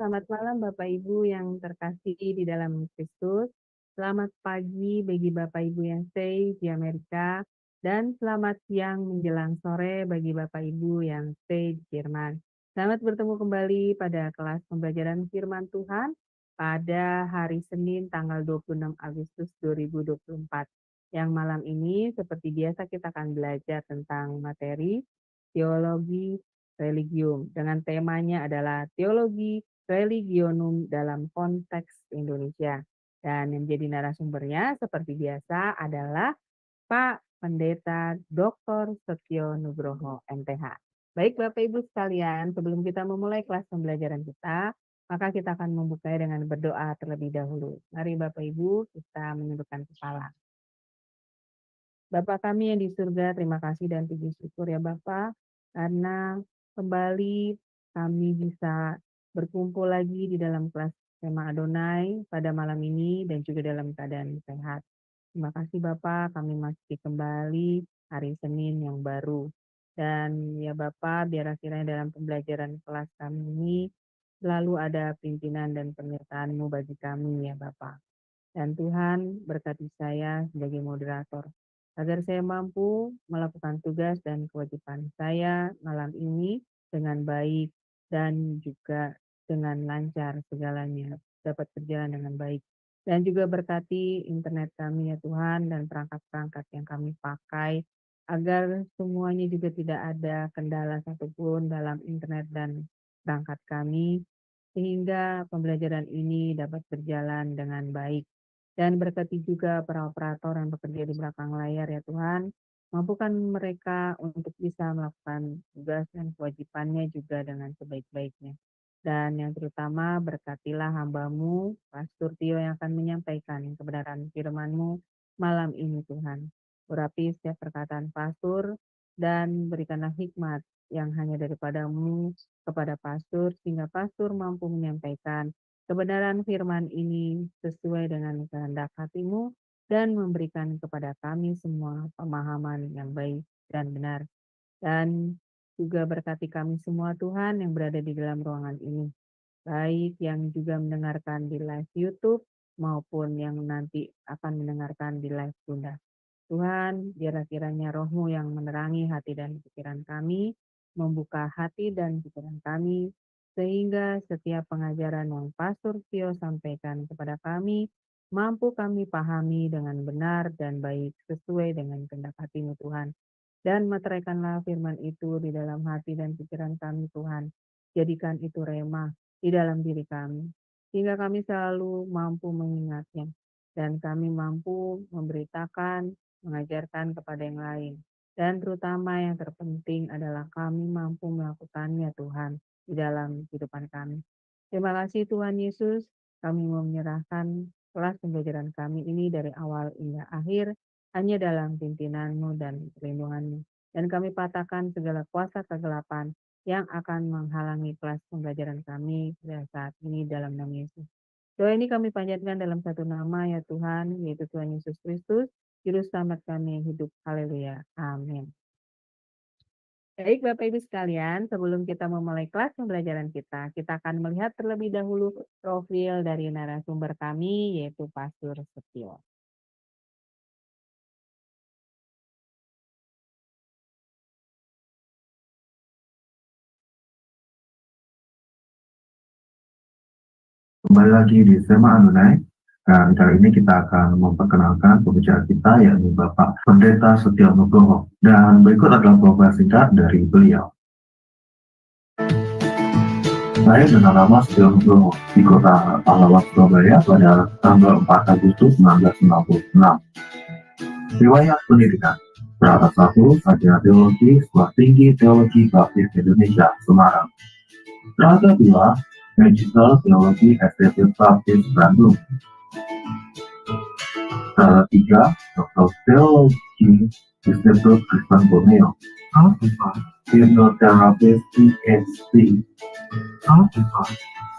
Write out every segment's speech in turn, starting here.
Selamat malam Bapak Ibu yang terkasih di dalam Kristus. Selamat pagi bagi Bapak Ibu yang stay di Amerika dan selamat siang menjelang sore bagi Bapak Ibu yang stay di Jerman. Selamat bertemu kembali pada kelas pembelajaran firman Tuhan pada hari Senin tanggal 26 Agustus 2024. Yang malam ini seperti biasa kita akan belajar tentang materi teologi religium dengan temanya adalah teologi religionum dalam konteks Indonesia. Dan yang menjadi narasumbernya seperti biasa adalah Pak Pendeta Dr. Setio Nugroho MTH. Baik Bapak Ibu sekalian, sebelum kita memulai kelas pembelajaran kita, maka kita akan membukanya dengan berdoa terlebih dahulu. Mari Bapak Ibu kita menundukkan kepala. Bapak kami yang di surga, terima kasih dan puji syukur ya Bapak, karena kembali kami bisa berkumpul lagi di dalam kelas tema Adonai pada malam ini dan juga dalam keadaan sehat. Terima kasih Bapak, kami masih kembali hari Senin yang baru. Dan ya Bapak, biar akhirnya dalam pembelajaran kelas kami ini selalu ada pimpinan dan penyertaan-Mu bagi kami ya Bapak. Dan Tuhan berkati saya sebagai moderator, agar saya mampu melakukan tugas dan kewajiban saya malam ini dengan baik dan juga dengan lancar segalanya dapat berjalan dengan baik. Dan juga berkati internet kami ya Tuhan dan perangkat-perangkat yang kami pakai, agar semuanya juga tidak ada kendala satupun dalam internet dan perangkat kami, sehingga pembelajaran ini dapat berjalan dengan baik. Dan berkati juga para operator yang bekerja di belakang layar ya Tuhan, mampukan mereka untuk bisa melakukan tugas dan kewajibannya juga dengan sebaik-baiknya. Dan yang terutama berkatilah hamba-Mu, Pastor Tio yang akan menyampaikan kebenaran firman-Mu malam ini Tuhan. Urapi setiap perkataan Pastor dan berikanlah hikmat yang hanya daripada-Mu kepada Pastor, sehingga Pastor mampu menyampaikan kebenaran firman ini sesuai dengan kehendak hati-Mu dan memberikan kepada kami semua pemahaman yang baik dan benar. Dan juga berkati kami semua Tuhan yang berada di dalam ruangan ini, baik yang juga mendengarkan di live YouTube maupun yang nanti akan mendengarkan di live Bunda. Tuhan, biarlah kiranya Roh-Mu yang menerangi hati dan pikiran kami, membuka hati dan pikiran kami, sehingga setiap pengajaran yang Pastor Tio sampaikan kepada kami, mampu kami pahami dengan benar dan baik sesuai dengan kehendak hati-Mu Tuhan. Dan meteraikanlah firman itu di dalam hati dan pikiran kami Tuhan. Jadikan itu rema di dalam diri kami, sehingga kami selalu mampu mengingatnya. Dan kami mampu memberitakan, mengajarkan kepada yang lain. Dan terutama yang terpenting adalah kami mampu melakukannya Tuhan di dalam kehidupan kami. Terima kasih Tuhan Yesus, kami mau menyerahkan kelas pembelajaran kami ini dari awal hingga akhir, hanya dalam pimpinan-Mu dan perlindungan-Mu. Dan kami patahkan segala kuasa kegelapan yang akan menghalangi kelas pembelajaran kami pada saat ini dalam nama Yesus. Doa ini kami panjatkan dalam satu nama ya Tuhan, yaitu Tuhan Yesus Kristus, Juru Selamat kami yang hidup. Haleluya. Amin. Baik Bapak Ibu sekalian, sebelum kita memulai kelas pembelajaran kita akan melihat terlebih dahulu profil dari narasumber kami, yaitu Pastor Setio. Kembali lagi di Tema Adonai, dan kali ini kita akan memperkenalkan pembicara kita, yakni Bapak Pendeta Setio Nugroho. Dan berikut adalah profil singkat dari beliau. Saya dengan nama Setio Nugroho di kota Pahlawan, Surabaya pada tanggal 4 Agustus 1996. Riwayat pendidikan: Strata 1, Sarjana Teologi, Sekolah Tinggi Teologi Baptis Indonesia, Semarang. Strata 2, Magister Teologi STT Baptis Bandung. Strata 3, Doktor Teologi Institut Kristen Borneo. Hipnoterapis PhD.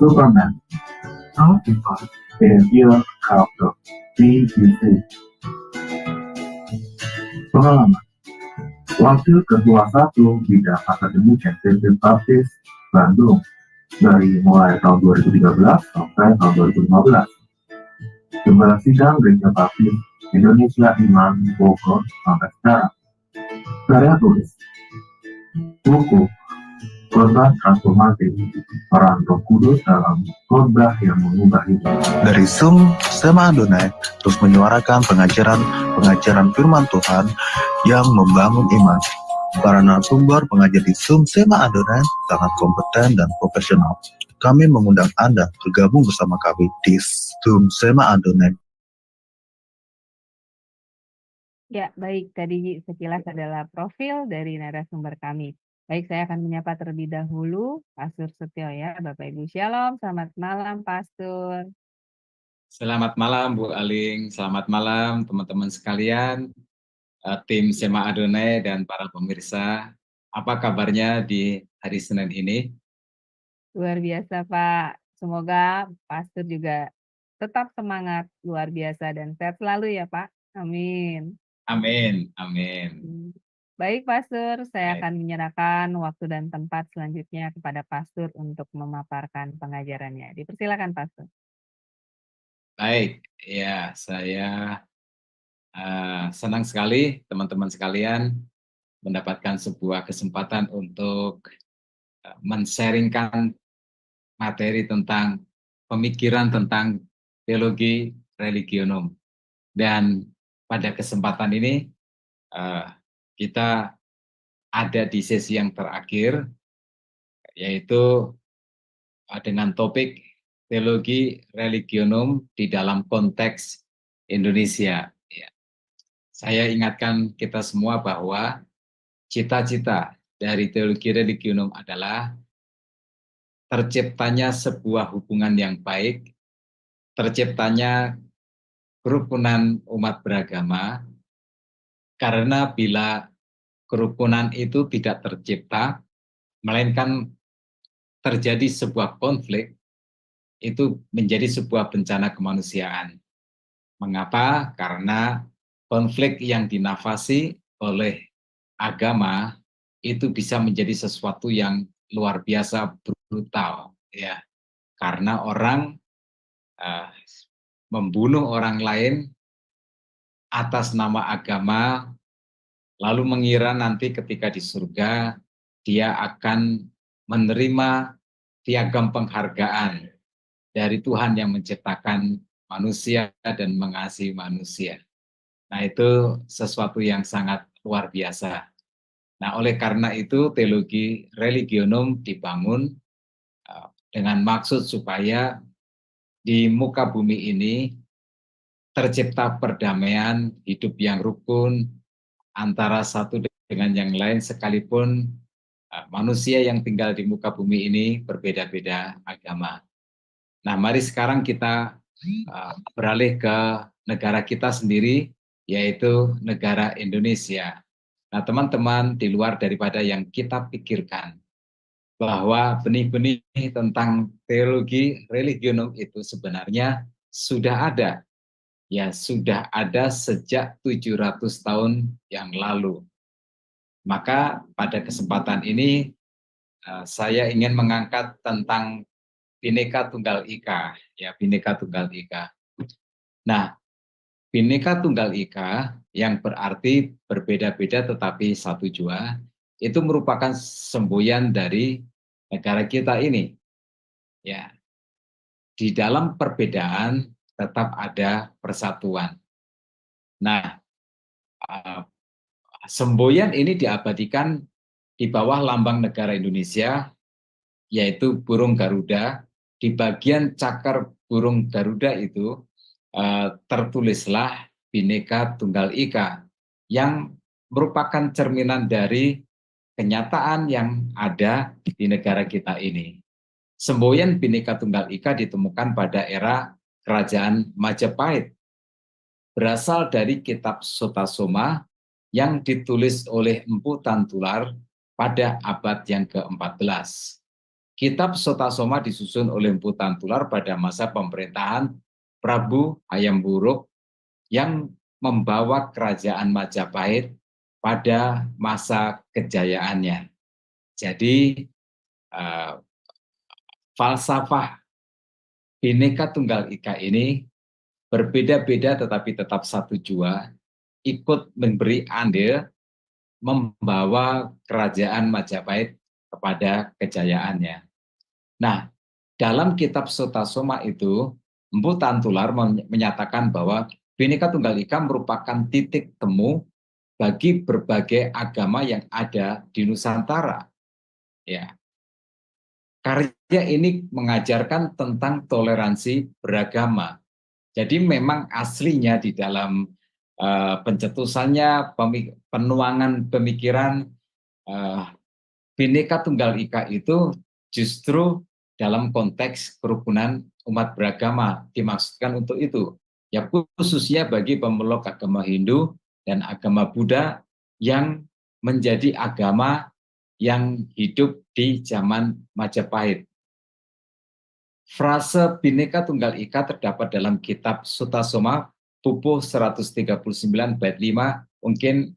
Superman. Behavior Character BBC. Pengalaman: Wakil Ketua 1 Bidang Akademik STT Baptis Bandung dari mulai tahun 2013 sampai tahun 2015. Jumlah sidang Gereja Baptis Indonesia Iman Bogor sampai sekarang. Karya tulis buku Khotbah Transformatif Peran Roh Kudus dalam khotbah yang mengubah hidup. Dari Sema Adonai terus menyuarakan pengajaran firman Tuhan yang membangun iman. Para narasumber pengajar di Sema Adonai sangat kompeten dan profesional. Kami mengundang Anda bergabung bersama kami di Sema Adonai. Ya, baik. Tadi sekilas adalah profil dari narasumber kami. Baik, saya akan menyapa terlebih dahulu Pastor Setio ya. Bapak Ibu Shalom, selamat malam Pastor. Selamat malam Bu Aling, selamat malam teman-teman sekalian, tim Sema Adonai dan para pemirsa. Apa kabarnya di hari Senin ini? Luar biasa Pak. Semoga Pastor juga tetap semangat, luar biasa dan sehat selalu ya Pak. Amin. Amin, amin. Baik Pastor, saya Baik. akan menyerahkan waktu dan tempat selanjutnya kepada Pastor untuk memaparkan pengajarannya. Dipersilakan Pastor. Baik, ya saya senang sekali teman-teman sekalian mendapatkan sebuah kesempatan untuk men-sharingkan materi tentang pemikiran tentang teologi religionum. Dan pada kesempatan ini kita ada di sesi yang terakhir, yaitu dengan topik teologi religionum di dalam konteks Indonesia. Ya. Saya ingatkan kita semua bahwa cita-cita dari teologi religionum adalah terciptanya sebuah hubungan yang baik, terciptanya kerukunan umat beragama, karena bila kerukunan itu tidak tercipta, melainkan terjadi sebuah konflik, itu menjadi sebuah bencana kemanusiaan. Mengapa? Karena konflik yang dinafasi oleh agama itu bisa menjadi sesuatu yang luar biasa brutal, ya. Karena orang membunuh orang lain atas nama agama, lalu mengira nanti ketika di surga dia akan menerima piagam penghargaan dari Tuhan yang menciptakan manusia dan mengasihi manusia. Nah, itu sesuatu yang sangat luar biasa. Nah, oleh karena itu teologi religionum dibangun dengan maksud supaya di muka bumi ini tercipta perdamaian, hidup yang rukun antara satu dengan yang lain, sekalipun manusia yang tinggal di muka bumi ini berbeda-beda agama. Nah, mari sekarang kita beralih ke negara kita sendiri, yaitu negara Indonesia. Nah, teman-teman, di luar daripada yang kita pikirkan, bahwa benih-benih tentang teologi religionum itu sebenarnya sudah ada. Ya, sudah ada sejak 700 tahun yang lalu. Maka pada kesempatan ini saya ingin mengangkat tentang Bhinneka Tunggal Ika, ya, Bhinneka Tunggal Ika. Nah, Bhinneka Tunggal Ika yang berarti berbeda-beda tetapi satu jua, itu merupakan semboyan dari negara kita ini. Ya, di dalam perbedaan tetap ada persatuan. Nah, semboyan ini diabadikan di bawah lambang negara Indonesia, yaitu burung Garuda. Di bagian cakar burung Garuda itu tertulislah Bhinneka Tunggal Ika, yang merupakan cerminan dari kenyataan yang ada di negara kita ini. Semboyan Bhinneka Tunggal Ika ditemukan pada era Kerajaan Majapahit, berasal dari kitab Sotasoma yang ditulis oleh Empu Tantular pada abad yang ke-14. Kitab Sotasoma disusun oleh Empu Tantular pada masa pemerintahan Prabu Hayam Wuruk yang membawa kerajaan Majapahit pada masa kejayaannya. Jadi falsafah Bhinneka Tunggal Ika ini berbeda-beda tetapi tetap satu jua, ikut memberi andil membawa kerajaan Majapahit kepada kejayaannya. Nah, dalam kitab Sutasoma itu, Empu Tantular menyatakan bahwa Bhinneka Tunggal Ika merupakan titik temu bagi berbagai agama yang ada di Nusantara. Ya, karya ini mengajarkan tentang toleransi beragama. Jadi memang aslinya di dalam pencetusannya, penuangan pemikiran Bhinneka Tunggal Ika itu justru dalam konteks kerukunan umat beragama dimaksudkan untuk itu. Ya khususnya bagi pemeluk agama Hindu dan agama Buddha yang menjadi agama yang hidup di zaman Majapahit. Frase Bhinneka Tunggal Ika terdapat dalam kitab Sutasoma Pupuh 139 bait 5, mungkin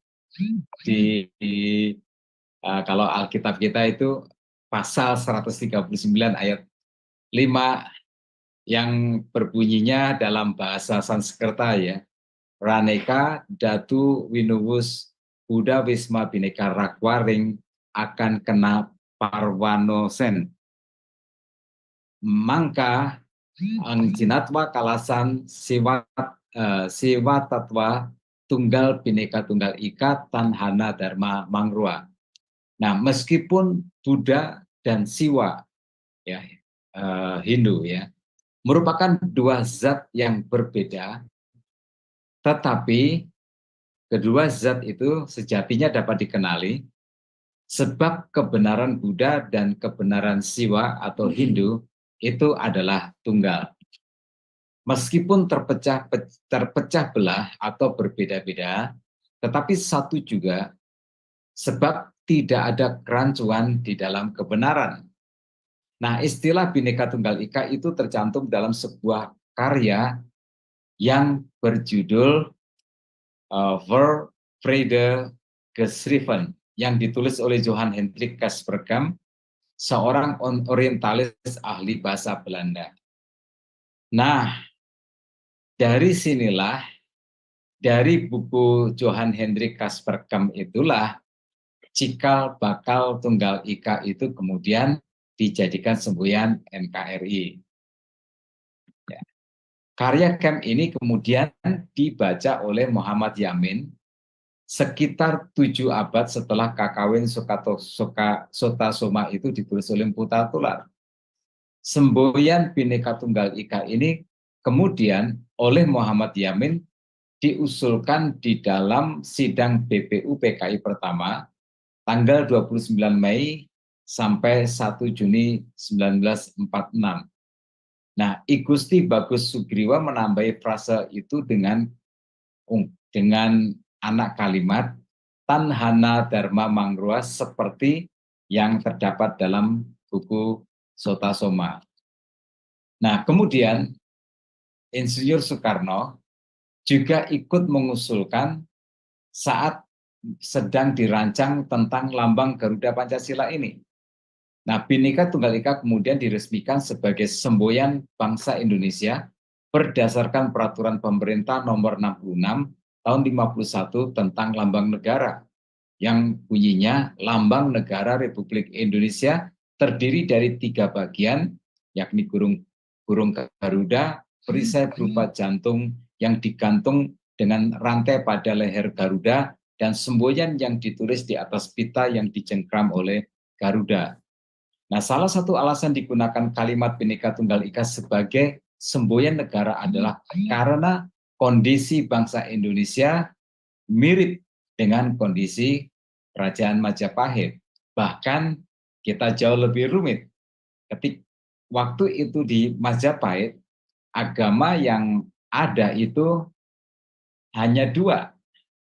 kalau Alkitab kita itu pasal 139 ayat 5 yang berbunyinya dalam bahasa Sanskerta ya. Raneka datu winuwus Buddha wisma bineka rakwaring akan kena parwanosen. Mangka ang jinatwa kalasan siwa tatwa tunggal bineka tunggal ika tanhana dharma mangrua. Nah, meskipun Buddha dan Siwa ya Hindu ya merupakan dua zat yang berbeda, tetapi kedua zat itu sejatinya dapat dikenali sebab kebenaran Buddha dan kebenaran Siwa atau Hindu itu adalah tunggal. Meskipun terpecah belah atau berbeda-beda, tetapi satu juga sebab tidak ada kerancuan di dalam kebenaran. Nah, istilah Bhinneka Tunggal Ika itu tercantum dalam sebuah karya yang berjudul Vrede Geschriven yang ditulis oleh Johan Hendrik Kaspergam, seorang orientalis ahli bahasa Belanda. Nah, dari sinilah, dari buku Johan Hendrik Kaspergam itulah cikal bakal Tunggal Ika itu kemudian dijadikan semboyan NKRI. Ya. Karya Kem ini kemudian dibaca oleh Muhammad Yamin sekitar 7 abad setelah Kakawin Sutasoma itu ditulis oleh Empu Tantular. Semboyan Bhinneka Tunggal Ika ini kemudian oleh Muhammad Yamin diusulkan di dalam sidang BPU PKI pertama tanggal 29 Mei sampai 1 Juni 1946. Nah, I Gusti Bagus Sugriwa menambahi frase itu dengan anak kalimat Tanhana Dharma Mangrua seperti yang terdapat dalam buku Sutasoma. Nah, kemudian Insinyur Soekarno juga ikut mengusulkan saat sedang dirancang tentang lambang Garuda Pancasila ini. Nah, Bhinneka Tunggal Ika kemudian diresmikan sebagai semboyan bangsa Indonesia berdasarkan peraturan pemerintah nomor 66 tahun 51 tentang lambang negara yang bunyinya lambang negara Republik Indonesia terdiri dari 3 bagian, yakni burung Garuda, perisai berupa jantung yang digantung dengan rantai pada leher Garuda, dan semboyan yang ditulis di atas pita yang dicengkram oleh Garuda. Nah, salah satu alasan digunakan kalimat Bhinneka Tunggal Ika sebagai semboyan negara adalah karena kondisi bangsa Indonesia mirip dengan kondisi Kerajaan Majapahit. Bahkan kita jauh lebih rumit. Ketika waktu itu di Majapahit, agama yang ada itu hanya 2,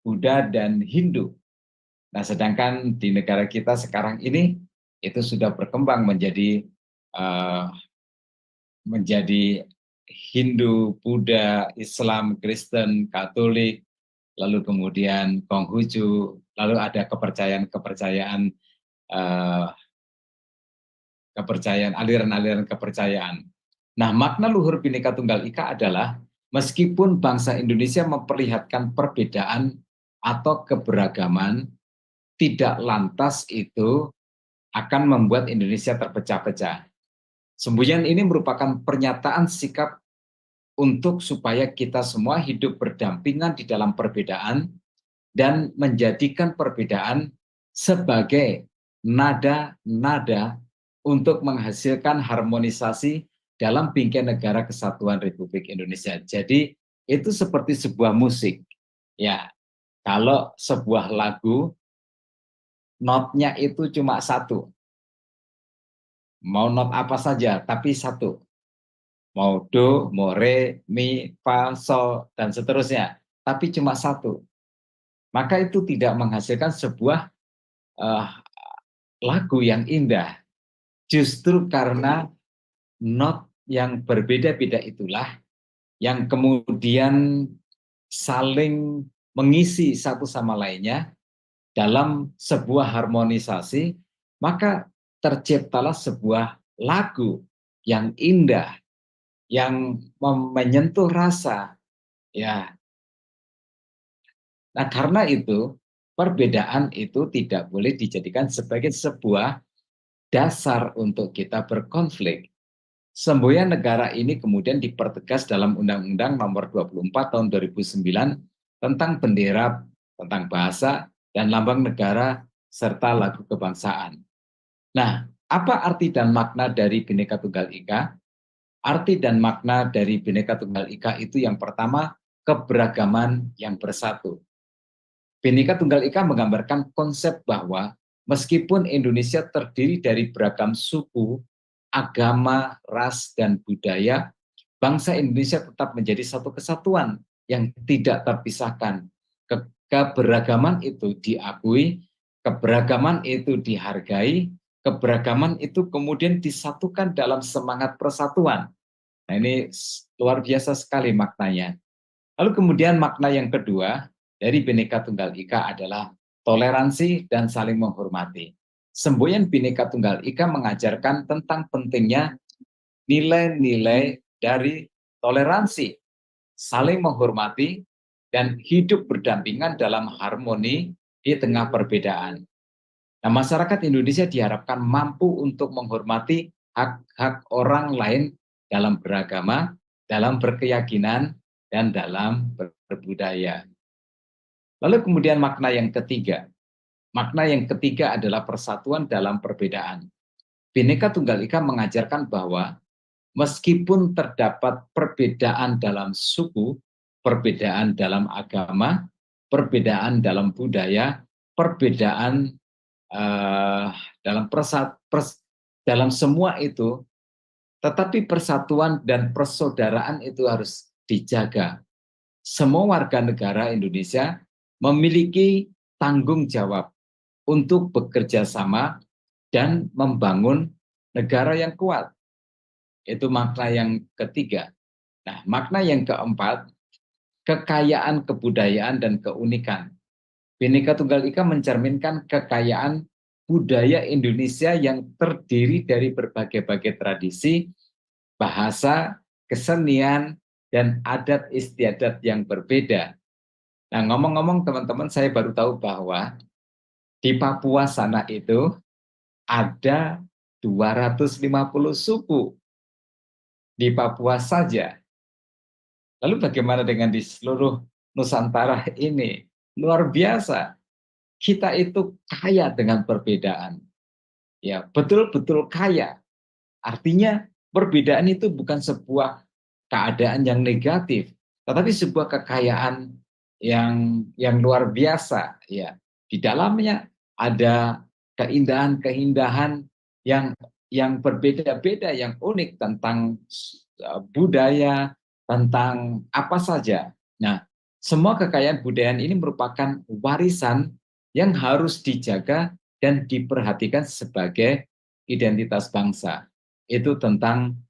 Buddha dan Hindu. Nah, sedangkan di negara kita sekarang ini itu sudah berkembang menjadi Hindu, Buddha, Islam, Kristen, Katolik, lalu kemudian Konghucu, lalu ada kepercayaan kepercayaan, aliran-aliran kepercayaan. Nah, makna luhur Bhinneka Tunggal Ika adalah meskipun bangsa Indonesia memperlihatkan perbedaan atau keberagaman, tidak lantas itu akan membuat Indonesia terpecah-pecah. Semboyan ini merupakan pernyataan sikap untuk supaya kita semua hidup berdampingan di dalam perbedaan dan menjadikan perbedaan sebagai nada-nada untuk menghasilkan harmonisasi dalam bingkai negara kesatuan Republik Indonesia. Jadi itu seperti sebuah musik. Ya, kalau sebuah lagu notnya itu cuma satu, mau not apa saja tapi satu, mau do, mau re, mi, fa, sol, dan seterusnya, tapi cuma satu, maka itu tidak menghasilkan sebuah uh, lagu yang indah. Justru karena not yang berbeda-beda itulah yang kemudian saling mengisi satu sama lainnya dalam sebuah harmonisasi, maka terciptalah sebuah lagu yang indah, yang menyentuh rasa. Ya, nah karena itu perbedaan itu tidak boleh dijadikan sebagai sebuah dasar untuk kita berkonflik. Semboyan negara ini kemudian dipertegas dalam Undang-Undang Nomor 24 Tahun 2009 tentang bendera, tentang bahasa, dan lambang negara, serta lagu kebangsaan. Nah, apa arti dan makna dari Bhinneka Tunggal Ika? Arti dan makna dari Bhinneka Tunggal Ika itu yang pertama, keberagaman yang bersatu. Bhinneka Tunggal Ika menggambarkan konsep bahwa meskipun Indonesia terdiri dari beragam suku, agama, ras, dan budaya, bangsa Indonesia tetap menjadi satu kesatuan yang tidak terpisahkan. Keberagaman itu diakui, keberagaman itu dihargai, keberagaman itu kemudian disatukan dalam semangat persatuan. Nah, ini luar biasa sekali maknanya. Lalu kemudian makna yang kedua dari Bhinneka Tunggal Ika adalah toleransi dan saling menghormati. Semboyan Bhinneka Tunggal Ika mengajarkan tentang pentingnya nilai-nilai dari toleransi, saling menghormati, dan hidup berdampingan dalam harmoni di tengah perbedaan. Nah, masyarakat Indonesia diharapkan mampu untuk menghormati hak-hak orang lain dalam beragama, dalam berkeyakinan, dan dalam berbudaya. Lalu kemudian makna yang ketiga. Makna yang ketiga adalah persatuan dalam perbedaan. Bhinneka Tunggal Ika mengajarkan bahwa meskipun terdapat perbedaan dalam suku, perbedaan dalam agama, perbedaan dalam budaya, perbedaan dalam dalam semua itu, tetapi persatuan dan persaudaraan itu harus dijaga. Semua warga negara Indonesia memiliki tanggung jawab untuk bekerja sama dan membangun negara yang kuat. Itu makna yang ketiga. Nah, makna yang keempat, kekayaan kebudayaan dan keunikan. Bhinneka Tunggal Ika mencerminkan kekayaan budaya Indonesia yang terdiri dari berbagai-bagai tradisi, bahasa, kesenian, dan adat istiadat yang berbeda. Nah, ngomong-ngomong teman-teman, saya baru tahu bahwa di Papua sana itu ada 250 suku di Papua saja. Lalu bagaimana dengan di seluruh Nusantara ini? Luar biasa. Kita itu kaya dengan perbedaan. Ya, betul-betul kaya. Artinya perbedaan itu bukan sebuah keadaan yang negatif, tetapi sebuah kekayaan yang luar biasa. Ya, di dalamnya ada keindahan-keindahan yang berbeda-beda, yang unik tentang budaya, tentang apa saja. Nah, semua kekayaan budaya ini merupakan warisan yang harus dijaga dan diperhatikan sebagai identitas bangsa. Itu tentang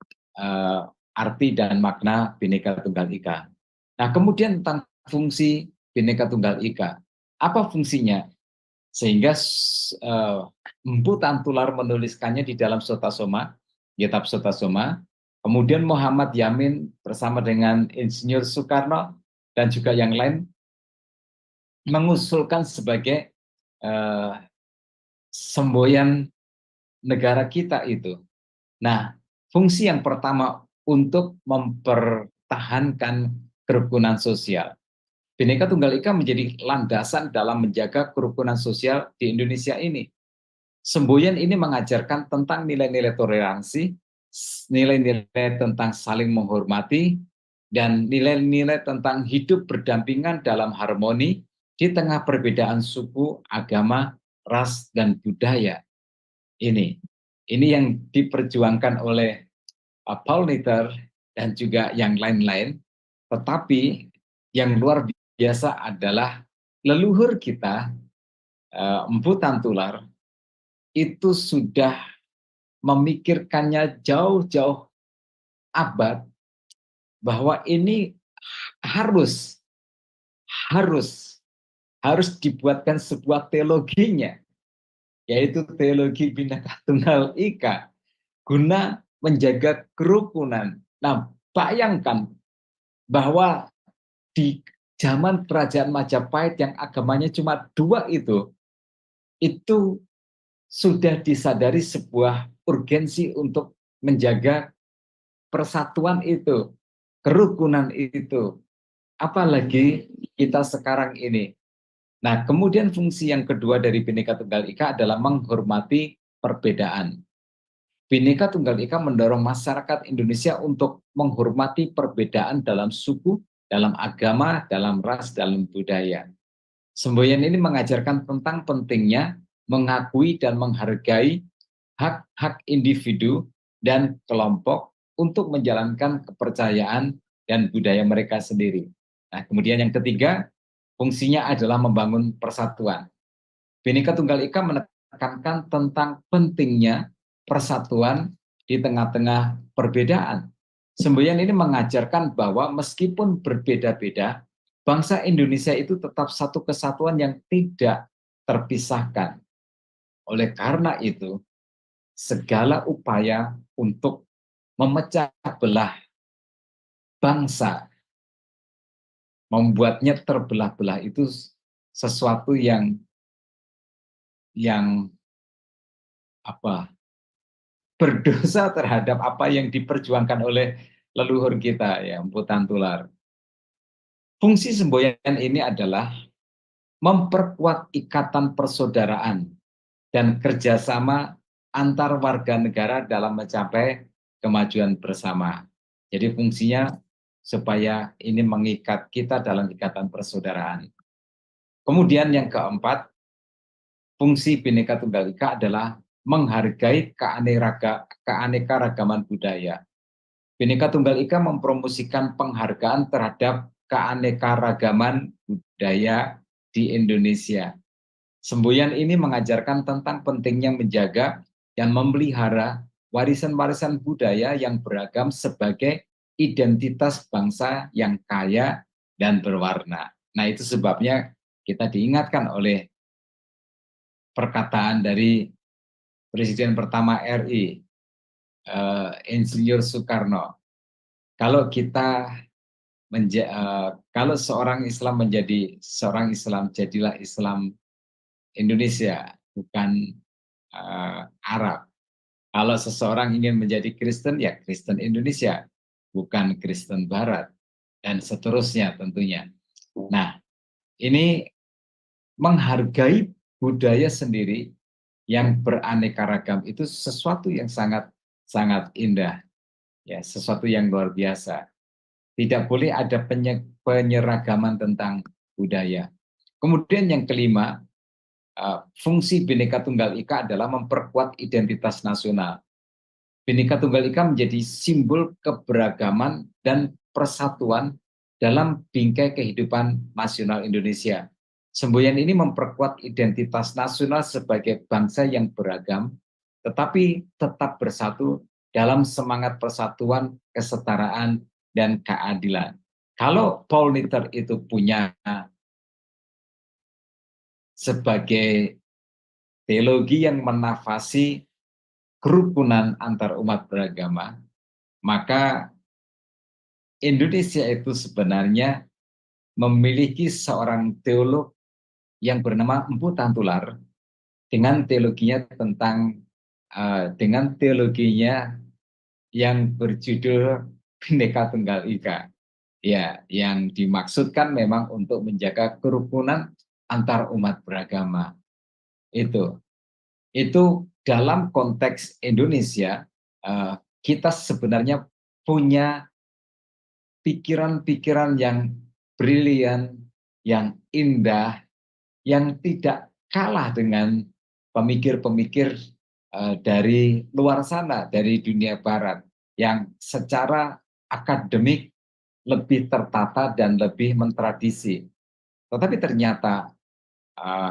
arti dan makna Bhinneka Tunggal Ika. Nah, kemudian tentang fungsi Bhinneka Tunggal Ika. Apa fungsinya? Sehingga Empu Tantular menuliskannya di dalam Sotasoma, kitab Sotasoma. Kemudian Muhammad Yamin bersama dengan Insinyur Soekarno dan juga yang lain mengusulkan sebagai semboyan negara kita itu. Nah, fungsi yang pertama untuk mempertahankan kerukunan sosial. Bhinneka Tunggal Ika menjadi landasan dalam menjaga kerukunan sosial di Indonesia ini. Semboyan ini mengajarkan tentang nilai-nilai toleransi, nilai-nilai tentang saling menghormati, dan nilai-nilai tentang hidup berdampingan dalam harmoni di tengah perbedaan suku, agama, ras, dan budaya. Ini yang diperjuangkan oleh Paul Niter dan juga yang lain-lain. Tetapi yang luar biasa adalah leluhur kita, Empu Tantular, itu sudah memikirkannya jauh-jauh abad bahwa ini harus dibuatkan sebuah teologinya, yaitu teologi Bhinneka Tunggal Ika, guna menjaga kerukunan. Nah, bayangkan bahwa di zaman Kerajaan Majapahit yang agamanya cuma 2 itu sudah disadari sebuah urgensi untuk menjaga persatuan itu, kerukunan itu. Apalagi kita sekarang ini. Nah, kemudian fungsi yang kedua dari Bhinneka Tunggal Ika adalah menghormati perbedaan. Bhinneka Tunggal Ika mendorong masyarakat Indonesia untuk menghormati perbedaan dalam suku, dalam agama, dalam ras, dalam budaya. Semboyan ini mengajarkan tentang pentingnya mengakui dan menghargai hak-hak individu dan kelompok untuk menjalankan kepercayaan dan budaya mereka sendiri. Nah, kemudian yang ketiga, fungsinya adalah membangun persatuan. Bhinneka Tunggal Ika menekankan tentang pentingnya persatuan di tengah-tengah perbedaan. Semboyan ini mengajarkan bahwa meskipun berbeda-beda, bangsa Indonesia itu tetap satu kesatuan yang tidak terpisahkan. Oleh karena itu, segala upaya untuk memecah belah bangsa, membuatnya terbelah-belah itu sesuatu yang berdosa terhadap apa yang diperjuangkan oleh leluhur kita, ya, Empu Tantular. Fungsi semboyan ini adalah memperkuat ikatan persaudaraan dan kerjasama antar warga negara dalam mencapai kemajuan bersama. Jadi fungsinya supaya ini mengikat kita dalam ikatan persaudaraan. Kemudian yang keempat, fungsi Bhinneka Tunggal Ika adalah menghargai keanekaragaman budaya. Bhinneka Tunggal Ika mempromosikan penghargaan terhadap keanekaragaman budaya di Indonesia. Semboyan ini mengajarkan tentang pentingnya menjaga dan memelihara warisan-warisan budaya yang beragam sebagai identitas bangsa yang kaya dan berwarna. Nah, itu sebabnya kita diingatkan oleh perkataan dari Presiden pertama RI, Insinyur Soekarno. Kalau kalau seorang Islam menjadi seorang Islam, jadilah Islam Indonesia, bukan Arab. Kalau seseorang ingin menjadi Kristen, ya Kristen Indonesia, bukan Kristen Barat, dan seterusnya tentunya. Nah, ini menghargai budaya sendiri yang beraneka ragam itu sesuatu yang sangat indah, ya, sesuatu yang luar biasa. Tidak boleh ada penyeragaman tentang budaya. Kemudian yang kelima, fungsi Bhinneka Tunggal Ika adalah memperkuat identitas nasional. Bhinneka Tunggal Ika menjadi simbol keberagaman dan persatuan dalam bingkai kehidupan nasional Indonesia. Semboyan ini memperkuat identitas nasional sebagai bangsa yang beragam, tetapi tetap bersatu dalam semangat persatuan, kesetaraan, dan keadilan. Kalau Paul Niter itu punya sebagai teologi yang menafsiri kerukunan antar umat beragama, maka Indonesia itu sebenarnya memiliki seorang teolog yang bernama Empu Tantular dengan teologinya yang berjudul Bhinneka Tunggal Ika. Ya, yang dimaksudkan memang untuk menjaga kerukunan antar umat beragama. Itu dalam konteks Indonesia, kita sebenarnya punya pikiran-pikiran yang brilian, yang indah, yang tidak kalah dengan pemikir-pemikir dari luar sana, dari dunia barat, yang secara akademik lebih tertata dan lebih mentradisi. Tetapi ternyata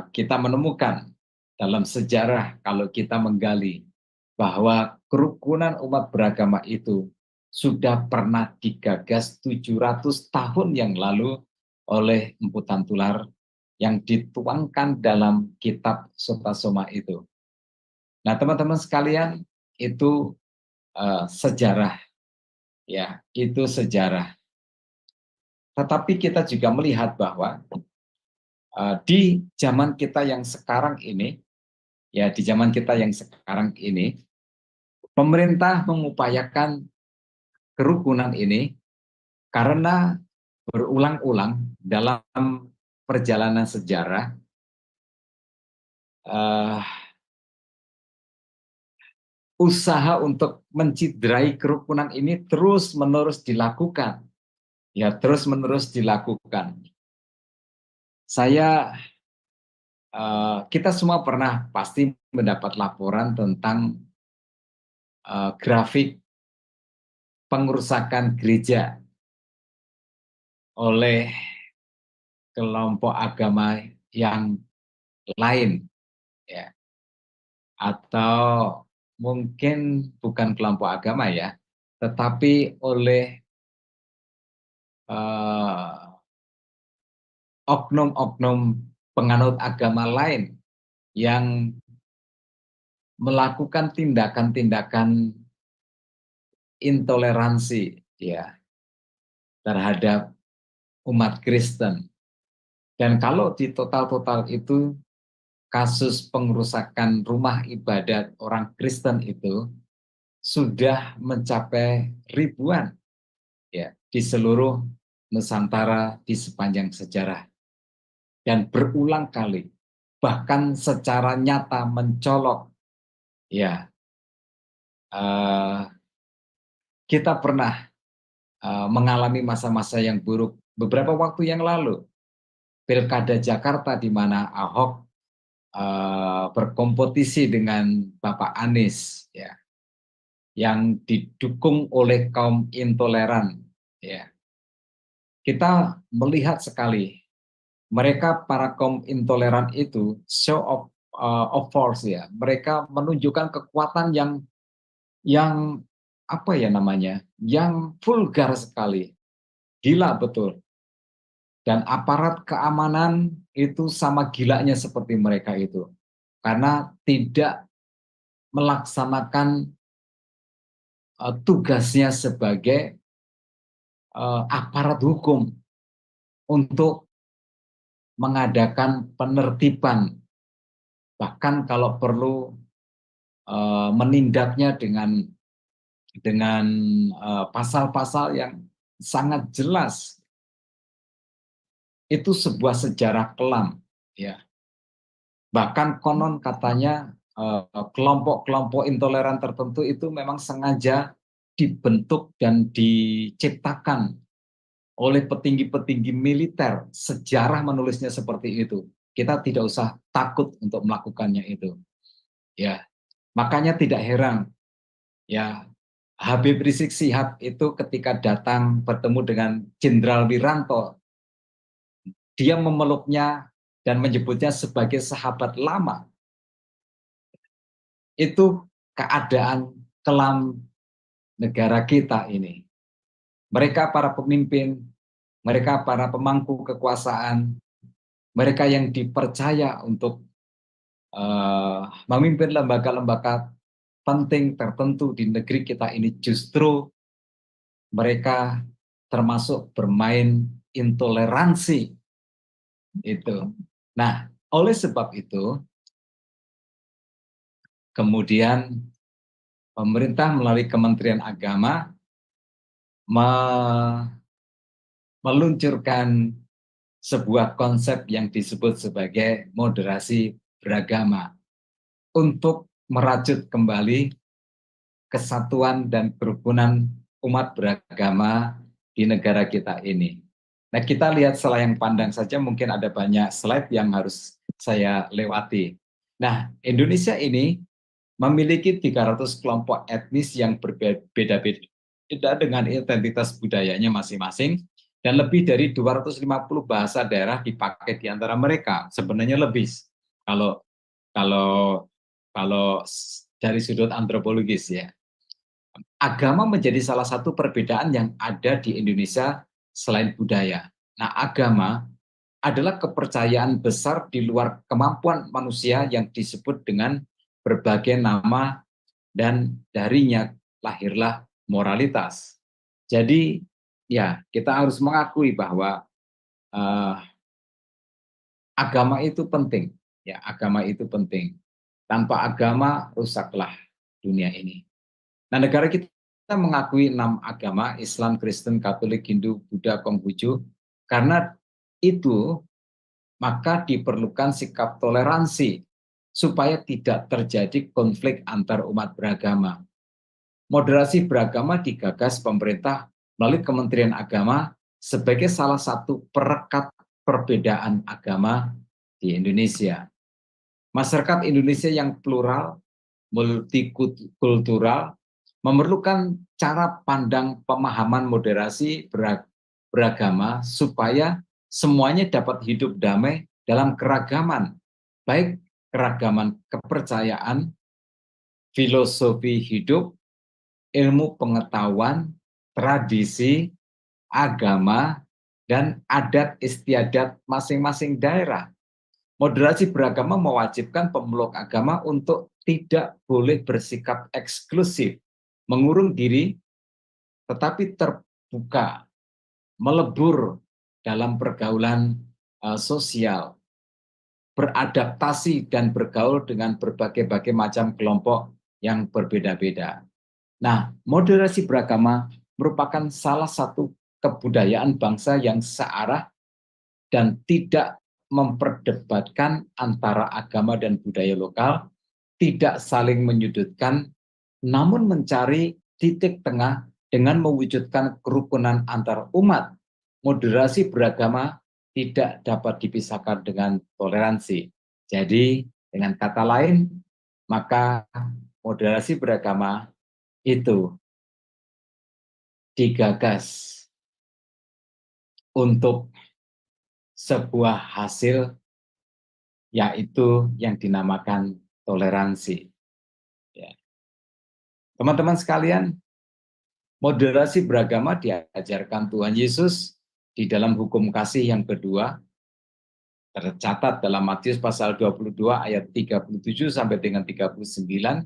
kita menemukan dalam sejarah, kalau kita menggali, bahwa kerukunan umat beragama itu sudah pernah digagas 700 tahun yang lalu oleh Empu Tantular yang dituangkan dalam kitab Sutasoma itu. Nah, teman-teman sekalian, itu sejarah, ya, itu sejarah. Tetapi kita juga melihat bahwa di zaman kita yang sekarang ini, ya, di zaman kita yang sekarang ini, pemerintah mengupayakan kerukunan ini karena berulang-ulang dalam perjalanan sejarah usaha untuk mencidrai kerukunan ini terus-menerus dilakukan. Ya, terus-menerus dilakukan. Kita semua pernah pasti mendapat laporan tentang grafik pengerusakan gereja oleh kelompok agama yang lain, ya, atau mungkin bukan kelompok agama, ya, tetapi oleh oknum-oknum penganut agama lain yang melakukan tindakan-tindakan intoleransi, ya, terhadap umat Kristen. Dan kalau di total-total itu, kasus pengerusakan rumah ibadat orang Kristen itu sudah mencapai ribuan, ya, di seluruh Nusantara di sepanjang sejarah. Dan berulang kali, bahkan secara nyata mencolok, ya, kita pernah mengalami masa-masa yang buruk beberapa waktu yang lalu. Pilkada Jakarta di mana Ahok berkompetisi dengan Bapak Anies, ya, yang didukung oleh kaum intoleran, ya. Kita melihat sekali mereka, para kaum intoleran itu show of force, ya. Mereka menunjukkan kekuatan yang apa ya namanya, yang vulgar sekali, gila betul. Dan aparat keamanan itu sama gilanya seperti mereka itu, karena tidak melaksanakan tugasnya sebagai aparat hukum untuk mengadakan penertiban, bahkan kalau perlu menindaknya dengan pasal-pasal yang sangat jelas. Itu sebuah sejarah kelam, ya. Bahkan konon katanya kelompok-kelompok intoleran tertentu itu memang sengaja dibentuk dan diciptakan oleh petinggi-petinggi militer. Sejarah menulisnya seperti itu. Kita tidak usah takut untuk melakukannya itu, ya. Makanya tidak heran, ya, Habib Rizik Syihab itu ketika datang bertemu dengan Jenderal Wiranto, dia memeluknya dan menyebutnya sebagai sahabat lama. Itu keadaan kelam negara kita ini. Mereka para pemimpin, mereka para pemangku kekuasaan, mereka yang dipercaya untuk memimpin lembaga-lembaga penting tertentu di negeri kita ini, justru mereka termasuk bermain intoleransi itu. Nah, oleh sebab itu, kemudian pemerintah melalui Kementerian Agama meluncurkan sebuah konsep yang disebut sebagai moderasi beragama untuk merajut kembali kesatuan dan kerukunan umat beragama di negara kita ini. Nah, kita lihat selayang pandang saja, mungkin ada banyak slide yang harus saya lewati. Nah, Indonesia ini memiliki 300 kelompok etnis yang berbeda-beda dengan identitas budayanya masing-masing, dan lebih dari 250 bahasa daerah dipakai di antara mereka. Sebenarnya lebih kalau kalau kalau dari sudut antropologis ya. Agama menjadi salah satu perbedaan yang ada di Indonesia selain budaya. Nah, agama adalah kepercayaan besar di luar kemampuan manusia yang disebut dengan berbagai nama, dan darinya lahirlah moralitas. Jadi ya, kita harus mengakui bahwa uh, agama itu penting. Ya, agama itu penting. Tanpa agama rusaklah dunia ini. Nah, negara kita mengakui 6 agama, Islam, Kristen, Katolik, Hindu, Buddha, Konghucu. Karena itu, maka diperlukan sikap toleransi supaya tidak terjadi konflik antar umat beragama. Moderasi beragama digagas pemerintah melalui Kementerian Agama sebagai salah satu perekat perbedaan agama di Indonesia. Masyarakat Indonesia yang plural, multikultural, memerlukan cara pandang pemahaman moderasi beragama supaya semuanya dapat hidup damai dalam keragaman, baik keragaman kepercayaan, filosofi hidup, ilmu pengetahuan, tradisi, agama, dan adat istiadat masing-masing daerah. Moderasi beragama mewajibkan pemeluk agama untuk tidak boleh bersikap eksklusif, mengurung diri, tetapi terbuka, melebur dalam pergaulan sosial, beradaptasi dan bergaul dengan berbagai macam kelompok yang berbeda-beda. Nah, moderasi beragama merupakan salah satu kebudayaan bangsa yang searah dan tidak memperdebatkan antara agama dan budaya lokal, tidak saling menyudutkan, namun mencari titik tengah dengan mewujudkan kerukunan antar umat. Moderasi beragama tidak dapat dipisahkan dengan toleransi. Jadi, dengan kata lain, maka moderasi beragama itu digagas untuk sebuah hasil, yaitu yang dinamakan toleransi. Ya. Teman-teman sekalian, moderasi beragama diajarkan Tuhan Yesus di dalam hukum kasih yang kedua, tercatat dalam Matius pasal 22 ayat 37 sampai dengan 39.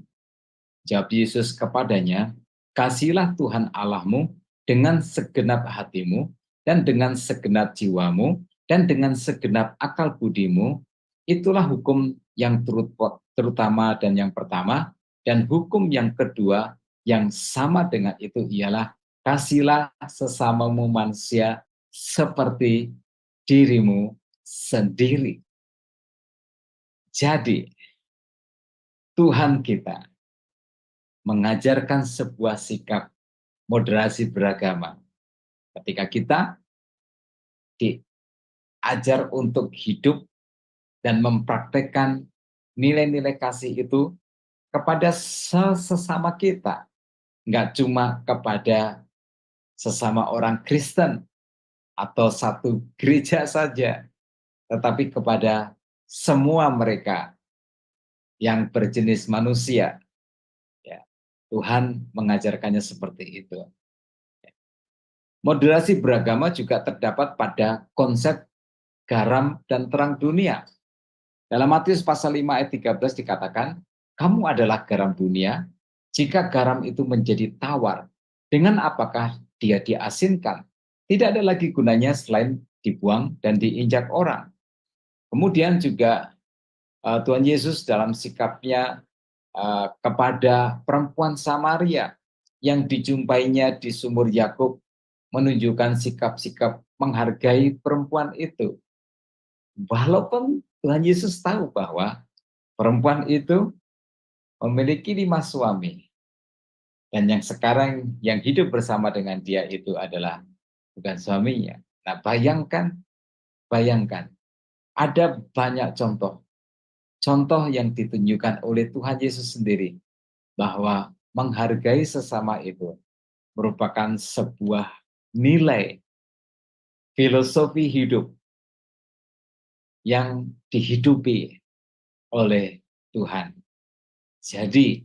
Jawab Yesus kepadanya, "Kasihilah Tuhan Allahmu dengan segenap hatimu, dan dengan segenap jiwamu, dan dengan segenap akal budimu." Itulah hukum yang terutama dan yang pertama. Dan hukum yang kedua yang sama dengan itu ialah, "Kasihilah sesamamu manusia seperti dirimu sendiri." Jadi, Tuhan kita mengajarkan sebuah sikap moderasi beragama. Ketika kita diajar untuk hidup dan mempraktekkan nilai-nilai kasih itu kepada sesama kita, nggak cuma kepada sesama orang Kristen atau satu gereja saja, tetapi kepada semua mereka yang berjenis manusia. Ya, Tuhan mengajarkannya seperti itu. Moderasi beragama juga terdapat pada konsep garam dan terang dunia. Dalam Matius pasal 5 ayat 13 dikatakan, kamu adalah garam dunia, jika garam itu menjadi tawar, dengan apakah dia diasinkan? Tidak ada lagi gunanya selain dibuang dan diinjak orang. Kemudian juga Tuhan Yesus dalam sikapnya kepada perempuan Samaria yang dijumpainya di sumur Yakub menunjukkan sikap-sikap menghargai perempuan itu. Walaupun Tuhan Yesus tahu bahwa perempuan itu memiliki 5 suami dan yang sekarang yang hidup bersama dengan dia itu adalah bukan suaminya. Nah, bayangkan ada banyak contoh yang ditunjukkan oleh Tuhan Yesus sendiri bahwa menghargai sesama itu merupakan sebuah nilai filosofi hidup yang dihidupi oleh Tuhan. Jadi,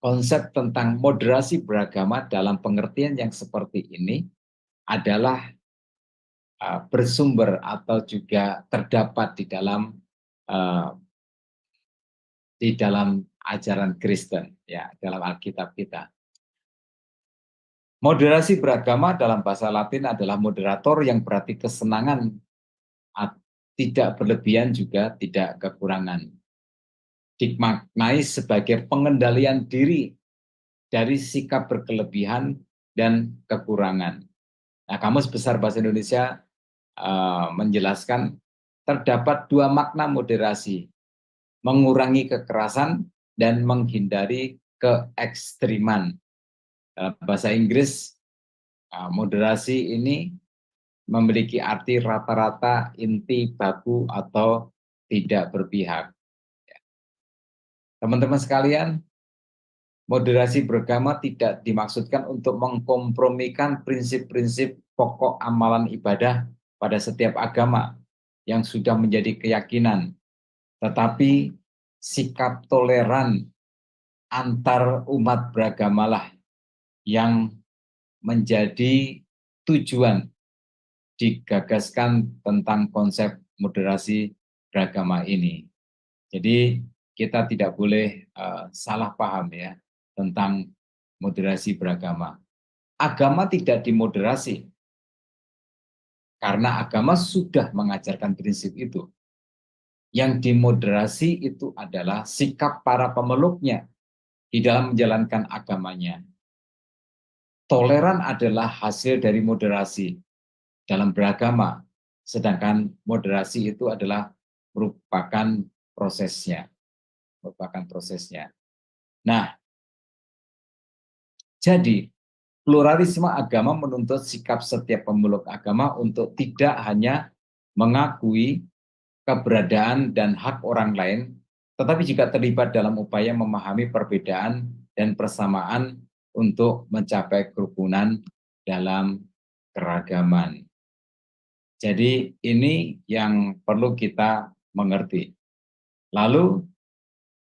konsep tentang moderasi beragama dalam pengertian yang seperti ini adalah bersumber atau juga terdapat di dalam ajaran Kristen, ya, dalam Alkitab kita. Moderasi beragama dalam bahasa Latin adalah moderator yang berarti kesenangan, tidak berlebihan juga tidak kekurangan. Dimaknai sebagai pengendalian diri dari sikap berkelebihan dan kekurangan. Nah, Kamus Besar Bahasa Indonesia menjelaskan terdapat 2 makna moderasi, mengurangi kekerasan dan menghindari keekstriman. Dalam bahasa Inggris, moderasi ini memiliki arti rata-rata, inti, baku, atau tidak berpihak. Teman-teman sekalian, moderasi beragama tidak dimaksudkan untuk mengkompromikan prinsip-prinsip pokok amalan ibadah pada setiap agama yang sudah menjadi keyakinan, tetapi sikap toleran antar umat beragamalah yang menjadi tujuan digagaskan tentang konsep moderasi beragama ini. Jadi kita tidak boleh salah paham ya tentang moderasi beragama. Agama tidak dimoderasi karena agama sudah mengajarkan prinsip itu. Yang dimoderasi itu adalah sikap para pemeluknya di dalam menjalankan agamanya. Toleran adalah hasil dari moderasi dalam beragama, sedangkan moderasi itu adalah merupakan prosesnya. Nah, jadi pluralisme agama menuntut sikap setiap pemeluk agama untuk tidak hanya mengakui keberadaan dan hak orang lain, tetapi juga terlibat dalam upaya memahami perbedaan dan persamaan untuk mencapai kerukunan dalam keragaman. Jadi ini yang perlu kita mengerti. Lalu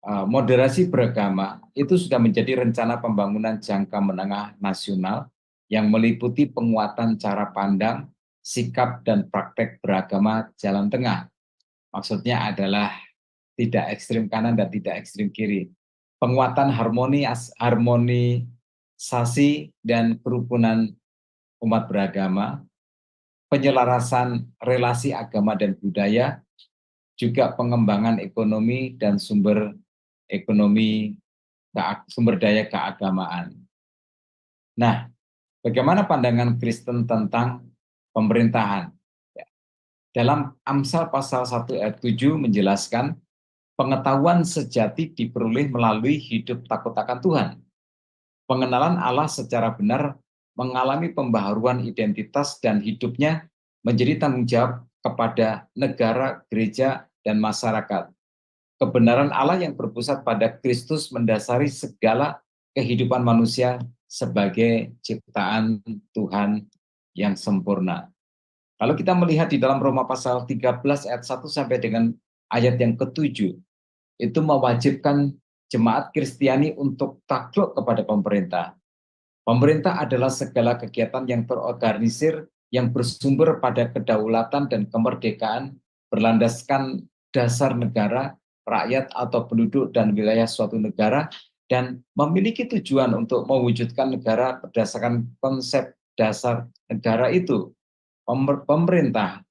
moderasi beragama itu sudah menjadi rencana pembangunan jangka menengah nasional yang meliputi penguatan cara pandang, sikap, dan praktek beragama jalan tengah. Maksudnya adalah tidak ekstrim kanan dan tidak ekstrim kiri. Penguatan harmonisasi dan kerukunan umat beragama, penyelarasan relasi agama dan budaya, juga pengembangan ekonomi dan sumber daya keagamaan. Nah, bagaimana pandangan Kristen tentang pemerintahan? Dalam Amsal pasal 1 ayat 7 menjelaskan pengetahuan sejati diperoleh melalui hidup takut akan Tuhan. Pengenalan Allah secara benar mengalami pembaharuan identitas dan hidupnya menjadi tanggung jawab kepada negara, gereja, dan masyarakat. Kebenaran Allah yang berpusat pada Kristus mendasari segala kehidupan manusia sebagai ciptaan Tuhan yang sempurna. Kalau kita melihat di dalam Roma pasal 13 ayat 1 sampai dengan ayat yang ke-7, itu mewajibkan jemaat Kristiani untuk takluk kepada pemerintah. Pemerintah adalah segala kegiatan yang terorganisir, yang bersumber pada kedaulatan dan kemerdekaan, berlandaskan dasar negara, rakyat atau penduduk dan wilayah suatu negara, dan memiliki tujuan untuk mewujudkan negara berdasarkan konsep dasar negara itu. Pemerintah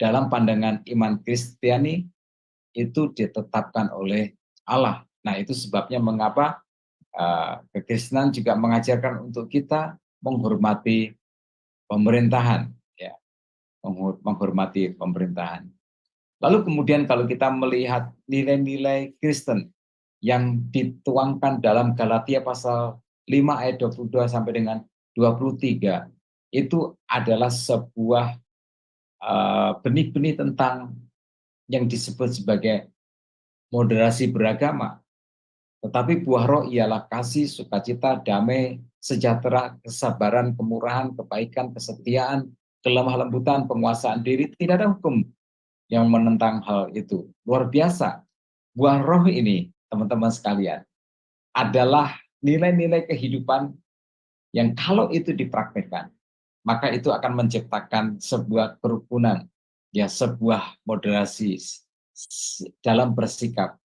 dalam pandangan iman Kristiani itu ditetapkan oleh Allah. Nah, itu sebabnya mengapa kekristenan juga mengajarkan untuk kita menghormati pemerintahan, ya, menghormati pemerintahan. Lalu kemudian kalau kita melihat nilai-nilai Kristen yang dituangkan dalam Galatia pasal 5 ayat 22 sampai dengan 23, itu adalah sebuah benih-benih tentang yang disebut sebagai moderasi beragama. Tetapi buah roh ialah kasih, sukacita, damai, sejahtera, kesabaran, kemurahan, kebaikan, kesetiaan, kelemah lembutan, penguasaan diri. Tidak ada hukum yang menentang hal itu. Luar biasa. Buah roh ini, teman-teman sekalian, adalah nilai-nilai kehidupan yang kalau itu dipraktekkan, maka itu akan menciptakan sebuah kerukunan, ya, sebuah moderasi dalam bersikap,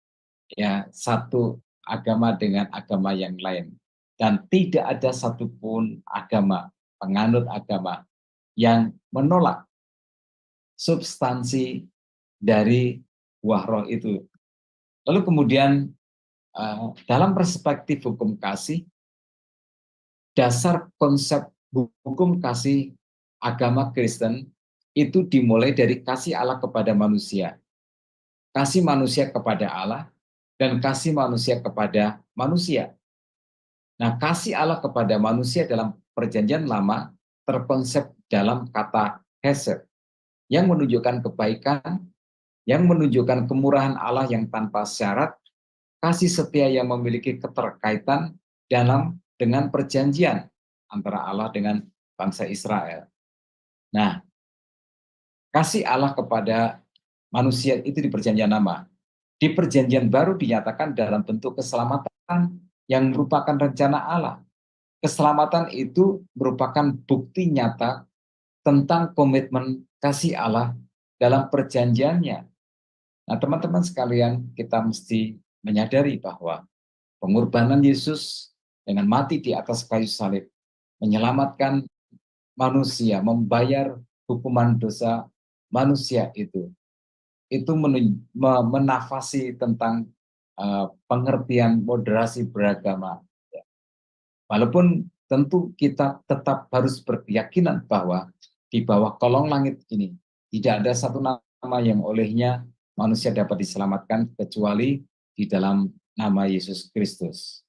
ya, satu agama dengan agama yang lain. Dan tidak ada satupun agama, penganut agama, yang menolak substansi dari buah roh itu. Lalu kemudian dalam perspektif hukum kasih, dasar konsep hukum kasih agama Kristen itu dimulai dari kasih Allah kepada manusia, kasih manusia kepada Allah, dan kasih manusia kepada manusia. Nah, kasih Allah kepada manusia dalam Perjanjian Lama terkonsep dalam kata hesed, yang menunjukkan kebaikan, yang menunjukkan kemurahan Allah yang tanpa syarat, kasih setia yang memiliki keterkaitan dengan perjanjian antara Allah dengan bangsa Israel. Nah, kasih Allah kepada manusia itu di Perjanjian Lama. Di Perjanjian Baru dinyatakan dalam bentuk keselamatan yang merupakan rencana Allah. Keselamatan itu merupakan bukti nyata tentang komitmen kasih Allah dalam perjanjiannya. Nah, teman-teman sekalian, kita mesti menyadari bahwa pengorbanan Yesus dengan mati di atas kayu salib menyelamatkan manusia, membayar hukuman dosa manusia itu menafasi tentang pengertian moderasi beragama. Walaupun tentu kita tetap harus berkeyakinan bahwa di bawah kolong langit ini tidak ada satu nama yang olehnya manusia dapat diselamatkan kecuali di dalam nama Yesus Kristus.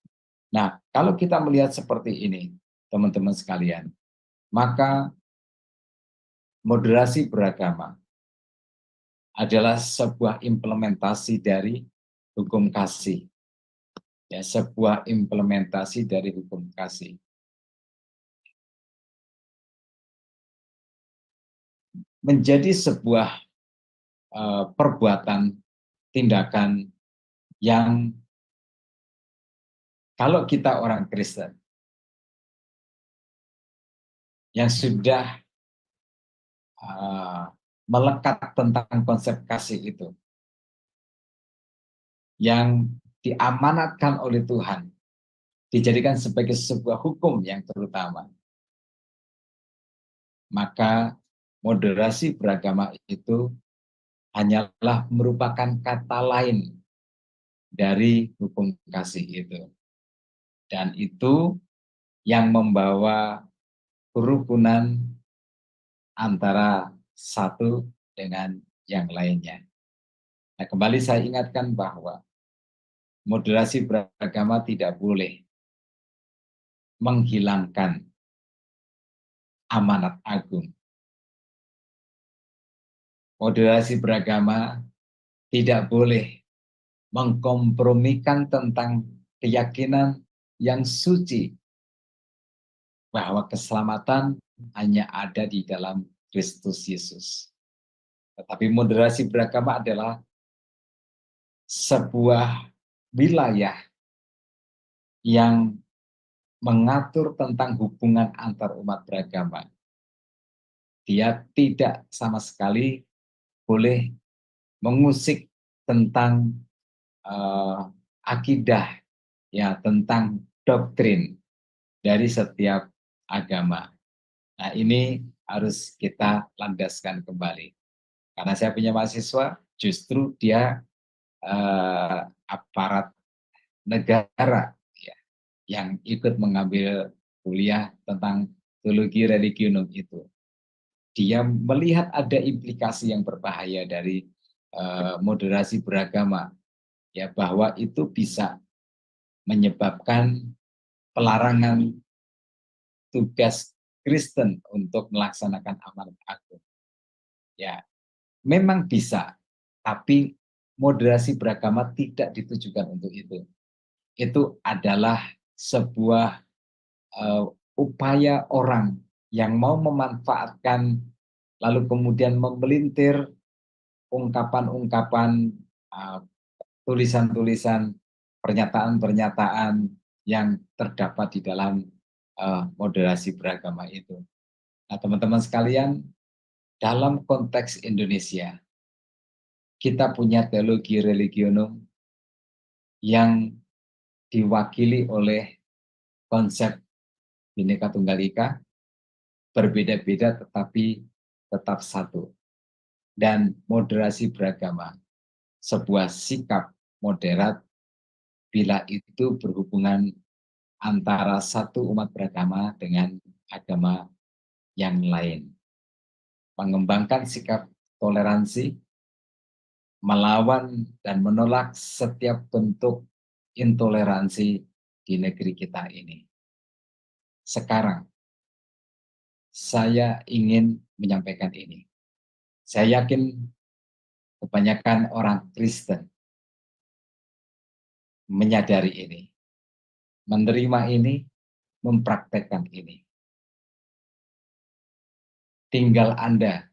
Nah, kalau kita melihat seperti ini, teman-teman sekalian, maka moderasi beragama adalah sebuah implementasi dari hukum kasih. Ya, sebuah implementasi dari hukum kasih. Menjadi sebuah perbuatan, tindakan yang kalau kita orang Kristen yang sudah melekat tentang konsep kasih itu, yang diamanatkan oleh Tuhan, dijadikan sebagai sebuah hukum yang terutama, maka moderasi beragama itu hanyalah merupakan kata lain dari hukum kasih itu. Dan itu yang membawa kerukunan antara satu dengan yang lainnya. Nah, kembali saya ingatkan bahwa moderasi beragama tidak boleh menghilangkan amanat agung. Moderasi beragama tidak boleh mengkompromikan tentang keyakinan yang suci bahwa keselamatan hanya ada di dalam Kristus Yesus. Tetapi moderasi beragama adalah sebuah wilayah yang mengatur tentang hubungan antar umat beragama. Dia tidak sama sekali boleh mengusik tentang akidah, ya, tentang doktrin dari setiap agama. Nah, ini harus kita landaskan kembali. Karena saya punya mahasiswa, justru dia aparat negara, ya, yang ikut mengambil kuliah tentang teologi religionum itu. Dia melihat ada implikasi yang berbahaya dari moderasi beragama, ya, bahwa itu bisa menyebabkan pelarangan tugas Kristen untuk melaksanakan amanat agung. Ya, memang bisa, tapi moderasi beragama tidak ditujukan untuk itu. Itu adalah sebuah upaya orang yang mau memanfaatkan lalu kemudian memelintir ungkapan-ungkapan, tulisan-tulisan, pernyataan-pernyataan yang terdapat di dalam moderasi beragama itu. Nah, teman-teman sekalian, dalam konteks Indonesia, kita punya teologi religionum yang diwakili oleh konsep Bhinneka Tunggal Ika, berbeda-beda tetapi tetap satu. Dan moderasi beragama, sebuah sikap moderat bila itu berhubungan antara satu umat beragama dengan agama yang lain. Mengembangkan sikap toleransi, melawan dan menolak setiap bentuk intoleransi di negeri kita ini. Sekarang, saya ingin menyampaikan ini. Saya yakin kebanyakan orang Kristen menyadari ini, menerima ini, mempraktekkan ini. Tinggal Anda,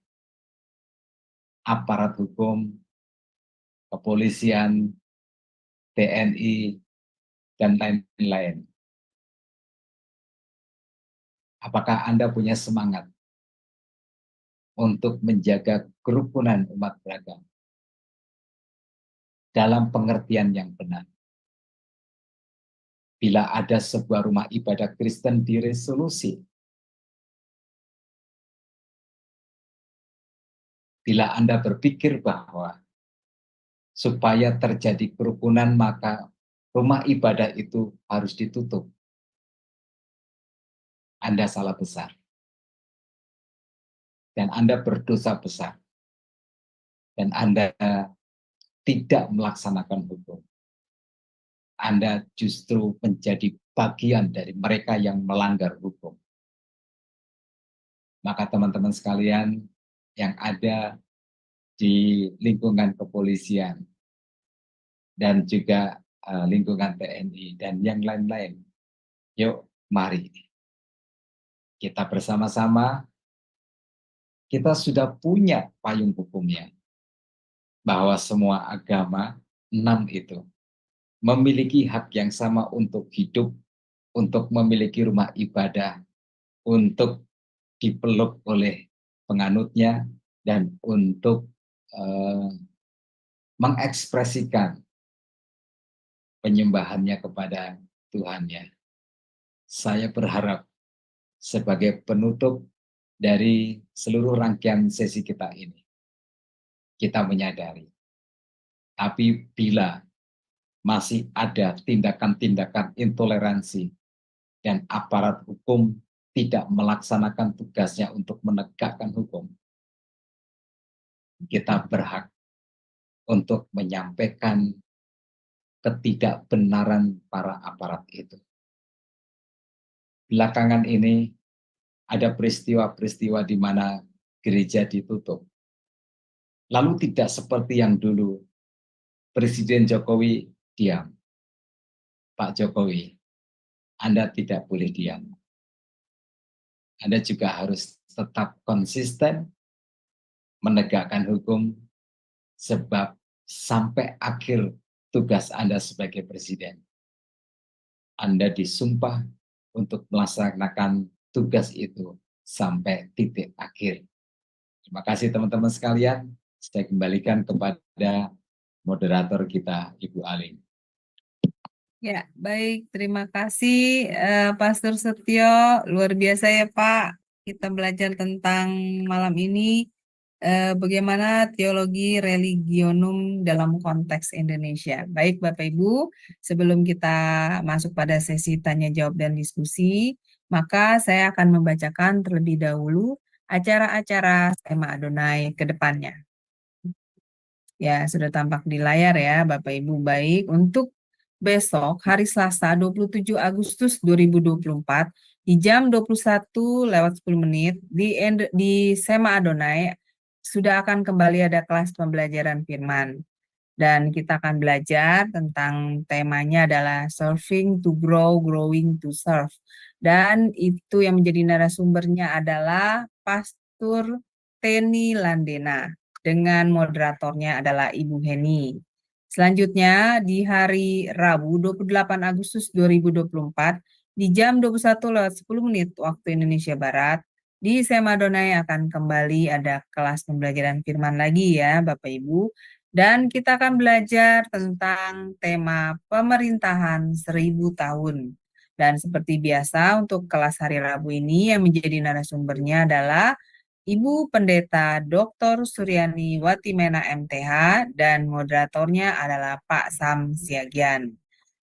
aparat hukum, kepolisian, TNI, dan lain-lain. Apakah Anda punya semangat untuk menjaga kerukunan umat beragama dalam pengertian yang benar? Bila ada sebuah rumah ibadah Kristen di resolusi, bila Anda berpikir bahwa supaya terjadi kerukunan maka rumah ibadah itu harus ditutup, Anda salah besar. Dan Anda berdosa besar. Dan Anda tidak melaksanakan hukum. Anda justru menjadi bagian dari mereka yang melanggar hukum. Maka teman-teman sekalian yang ada di lingkungan kepolisian dan juga lingkungan TNI dan yang lain-lain, yuk mari kita bersama-sama, kita sudah punya payung hukumnya, bahwa semua agama 6 itu memiliki hak yang sama untuk hidup, untuk memiliki rumah ibadah, untuk dipeluk oleh penganutnya, dan untuk mengekspresikan penyembahannya kepada Tuhannya. Saya berharap sebagai penutup dari seluruh rangkaian sesi kita ini, kita menyadari, tapi bila masih ada tindakan-tindakan intoleransi dan aparat hukum tidak melaksanakan tugasnya untuk menegakkan hukum, kita berhak untuk menyampaikan ketidakbenaran para aparat itu. Belakangan ini ada peristiwa-peristiwa di mana gereja ditutup. Lalu tidak seperti yang dulu, Presiden Jokowi diam. Pak Jokowi, Anda tidak boleh diam. Anda juga harus tetap konsisten menegakkan hukum, sebab sampai akhir tugas Anda sebagai presiden, Anda disumpah untuk melaksanakan tugas itu sampai titik akhir. Terima kasih teman-teman sekalian. Saya kembalikan kepada moderator kita, Ibu Aling. Ya, baik. Terima kasih Pastor Setio. Luar biasa ya Pak. Kita belajar tentang malam ini bagaimana teologi religionum dalam konteks Indonesia. Baik Bapak Ibu, sebelum kita masuk pada sesi tanya jawab dan diskusi, maka saya akan membacakan terlebih dahulu acara-acara Sema Adonai ke depannya. Ya, sudah tampak di layar ya Bapak Ibu. Baik, untuk besok hari Selasa 27 Agustus 2024 di jam 21:10 di Sema Adonai sudah akan kembali ada kelas pembelajaran firman. Dan kita akan belajar tentang temanya adalah Serving to Grow, Growing to Serve. Dan itu yang menjadi narasumbernya adalah Pastor Teni Landena dengan moderatornya adalah Ibu Heni. Selanjutnya di hari Rabu 28 Agustus 2024 di jam 21:10 waktu Indonesia Barat di Sema Adonai akan kembali ada kelas pembelajaran firman lagi ya Bapak Ibu. Dan kita akan belajar tentang tema pemerintahan 1000 tahun. Dan seperti biasa untuk kelas hari Rabu ini yang menjadi narasumbernya adalah Ibu Pendeta Dr. Suryani Watimena MTH dan moderatornya adalah Pak Sam Siagian.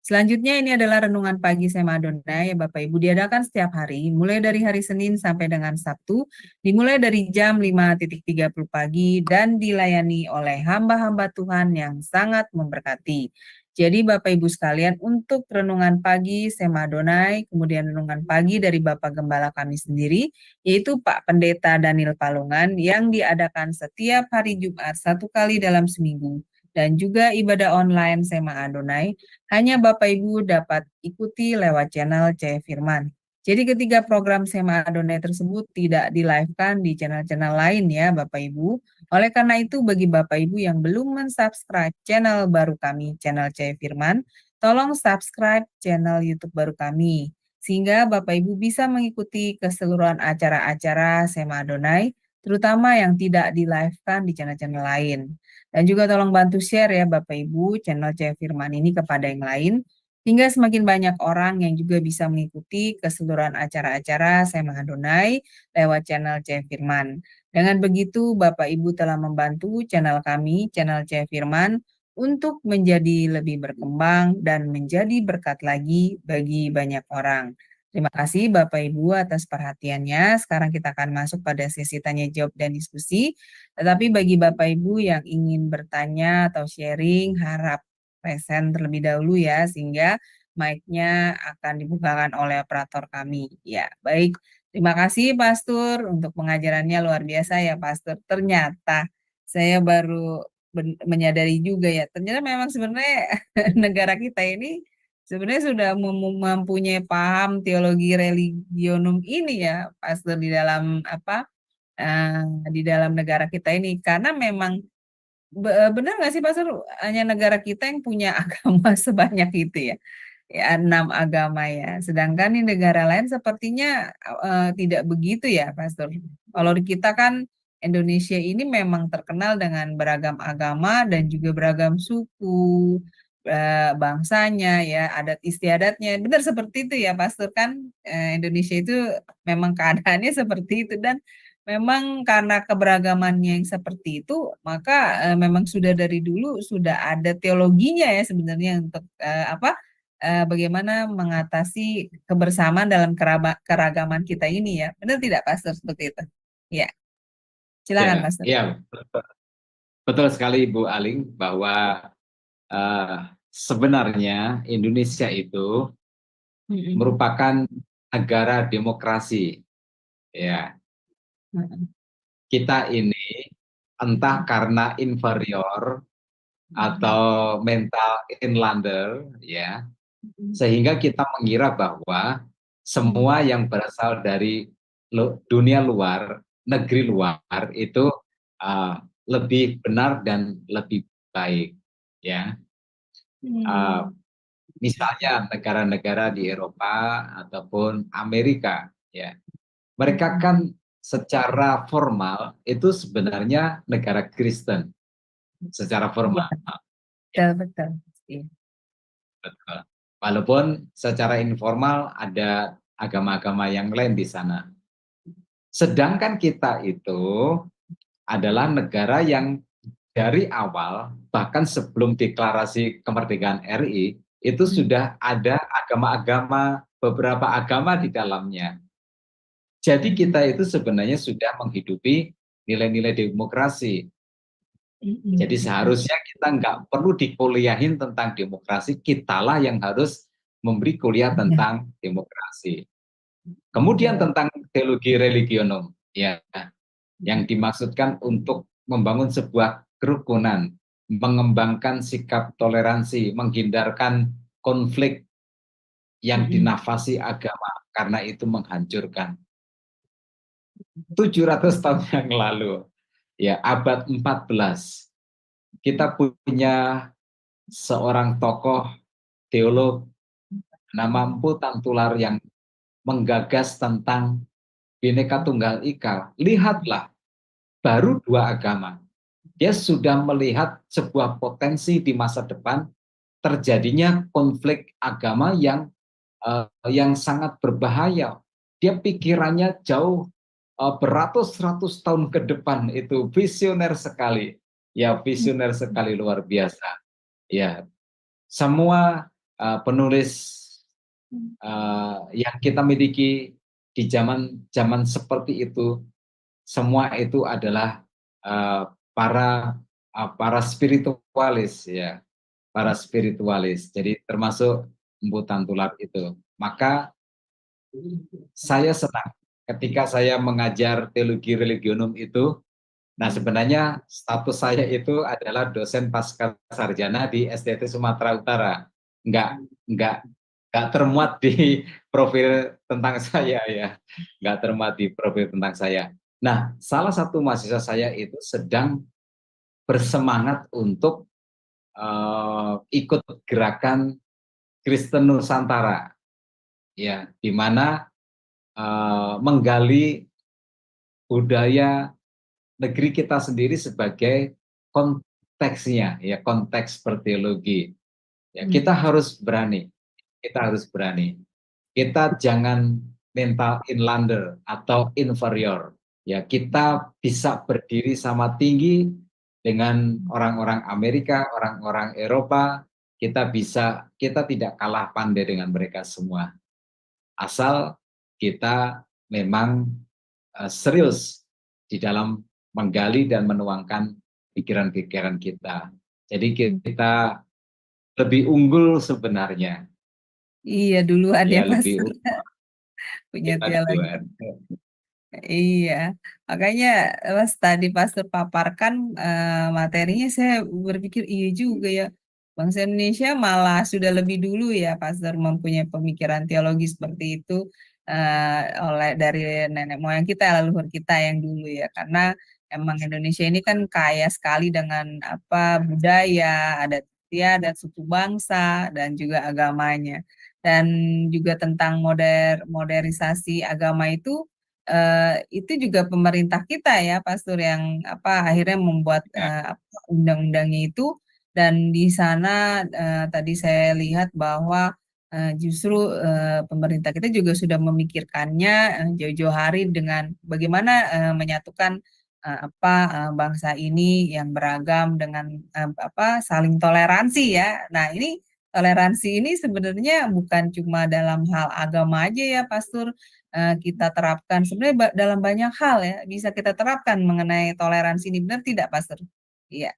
Selanjutnya ini adalah renungan pagi Sema Adonai ya Bapak Ibu diadakan setiap hari mulai dari hari Senin sampai dengan Sabtu dimulai dari jam 5:30 pagi dan dilayani oleh hamba-hamba Tuhan yang sangat memberkati. Jadi Bapak Ibu sekalian untuk renungan pagi Sema Adonai kemudian renungan pagi dari Bapak Gembala kami sendiri yaitu Pak Pendeta Daniel Palungan yang diadakan setiap hari Jumat 1 kali dalam seminggu dan juga ibadah online Sema Adonai hanya Bapak Ibu dapat ikuti lewat channel C Firman. Jadi ketiga program Sema Adonai tersebut tidak di-live-kan di channel-channel lain ya Bapak Ibu. Oleh karena itu bagi Bapak Ibu yang belum mensubscribe channel baru kami, channel C Firman, tolong subscribe channel YouTube baru kami. Sehingga Bapak Ibu bisa mengikuti keseluruhan acara-acara Sema Adonai, terutama yang tidak di-live-kan di channel-channel lain. Dan juga tolong bantu share ya Bapak Ibu channel C Firman ini kepada yang lain, hingga semakin banyak orang yang juga bisa mengikuti keseluruhan acara-acara Sema Adonai lewat channel C Firman. Dengan begitu Bapak Ibu telah membantu channel kami, channel C Firman, untuk menjadi lebih berkembang dan menjadi berkat lagi bagi banyak orang. Terima kasih Bapak Ibu atas perhatiannya. Sekarang kita akan masuk pada sesi tanya jawab dan diskusi. Tetapi bagi Bapak Ibu yang ingin bertanya atau sharing, harap present terlebih dahulu ya, sehingga mic-nya akan dibukakan oleh operator kami. Ya, baik. Terima kasih Pastor untuk pengajarannya luar biasa ya Pastor. Ternyata saya baru menyadari juga ya, ternyata memang sebenarnya negara kita ini sebenarnya sudah mempunyai paham teologi religionum ini ya, Pastor di dalam di dalam negara kita ini karena memang benar nggak sih Pastor hanya negara kita yang punya agama sebanyak itu ya, ya 6 agama ya. Sedangkan di negara lain sepertinya tidak begitu ya Pastor. Kalau di kita kan Indonesia ini memang terkenal dengan beragam agama dan juga beragam suku, bangsanya ya, adat istiadatnya. Benar seperti itu ya Pastor kan Indonesia itu memang keadaannya seperti itu dan memang karena keberagamannya yang seperti itu, maka memang sudah dari dulu sudah ada teologinya ya sebenarnya untuk bagaimana mengatasi kebersamaan dalam keragaman kita ini ya. Benar tidak Pastor seperti itu? Ya, silakan Ya, Pastor. ya, betul sekali Ibu Aling bahwa sebenarnya Indonesia itu merupakan negara demokrasi. Ya, kita ini entah karena inferior atau mental inlander, ya, sehingga kita mengira bahwa semua yang berasal dari dunia luar, negeri luar itu lebih benar dan lebih baik, ya. Misalnya negara-negara di Eropa ataupun Amerika, ya, mereka kan secara formal itu sebenarnya negara Kristen, secara formal. betul betul. Iya. Betul. Walaupun secara informal ada agama-agama yang lain di sana. Sedangkan kita itu adalah negara yang dari awal, bahkan sebelum deklarasi kemerdekaan RI, itu sudah ada agama-agama, beberapa agama di dalamnya. Jadi kita itu sebenarnya sudah menghidupi nilai-nilai demokrasi. Jadi seharusnya kita nggak perlu dikuliahin tentang demokrasi, kitalah yang harus memberi kuliah tentang demokrasi. Kemudian tentang teologi religionum, ya, yang dimaksudkan untuk membangun sebuah kerukunan, mengembangkan sikap toleransi, menghindarkan konflik yang dinafasi agama, karena itu menghancurkan. 700 tahun yang lalu, ya abad 14, kita punya seorang tokoh teolog nama Mpu Tantular yang menggagas tentang Bhinneka Tunggal Ika. Lihatlah, baru 2 agama. Dia sudah melihat sebuah potensi di masa depan terjadinya konflik agama yang sangat berbahaya. Dia pikirannya jauh beratus-ratus tahun ke depan, itu visioner sekali. Ya, visioner sekali, luar biasa. Ya, semua penulis yang kita miliki di zaman seperti itu, semua itu adalah para spiritualis, ya, para spiritualis. Jadi termasuk Mpu Tantular itu. Maka saya senang ketika saya mengajar teologi religionum itu. Nah, sebenarnya status saya itu adalah dosen pasca sarjana di STT Sumatera Utara. Nggak termuat di profil tentang saya, ya. Nggak termuat di profil tentang saya. Nah, salah satu mahasiswa saya itu sedang bersemangat untuk ikut gerakan Kristen Nusantara, ya, di mana menggali budaya negeri kita sendiri sebagai konteksnya, ya, konteks berteologi. Ya, kita harus berani, Kita jangan mental inlander atau inferior. Ya, kita bisa berdiri sama tinggi dengan orang-orang Amerika, orang-orang Eropa. Kita tidak kalah pandai dengan mereka semua. Asal kita memang serius di dalam menggali dan menuangkan pikiran-pikiran kita. Jadi kita lebih unggul sebenarnya. Iya, duluan ya Ya, Mas, lebih unggul punya kita teologi. duluan. Iya, makanya Mas tadi Pastor paparkan materinya, saya berpikir iya juga ya. Bangsa Indonesia malah sudah lebih dulu ya Pastor mempunyai pemikiran teologi seperti itu oleh dari nenek moyang kita, leluhur kita yang dulu ya. Karena emang Indonesia ini kan kaya sekali dengan apa budaya, adat istiadat, suku bangsa dan juga agamanya. Dan juga tentang modernisasi agama itu juga pemerintah kita ya Pastor yang apa akhirnya membuat Ya, undang-undangnya itu, dan di sana tadi saya lihat bahwa justru pemerintah kita juga sudah memikirkannya jauh-jauh hari dengan bagaimana menyatukan bangsa ini yang beragam dengan apa saling toleransi ya. Nah, ini toleransi ini sebenarnya bukan cuma dalam hal agama aja ya Pastor, kita terapkan sebenarnya dalam banyak hal ya bisa kita terapkan mengenai toleransi ini, benar tidak Pastor? Iya.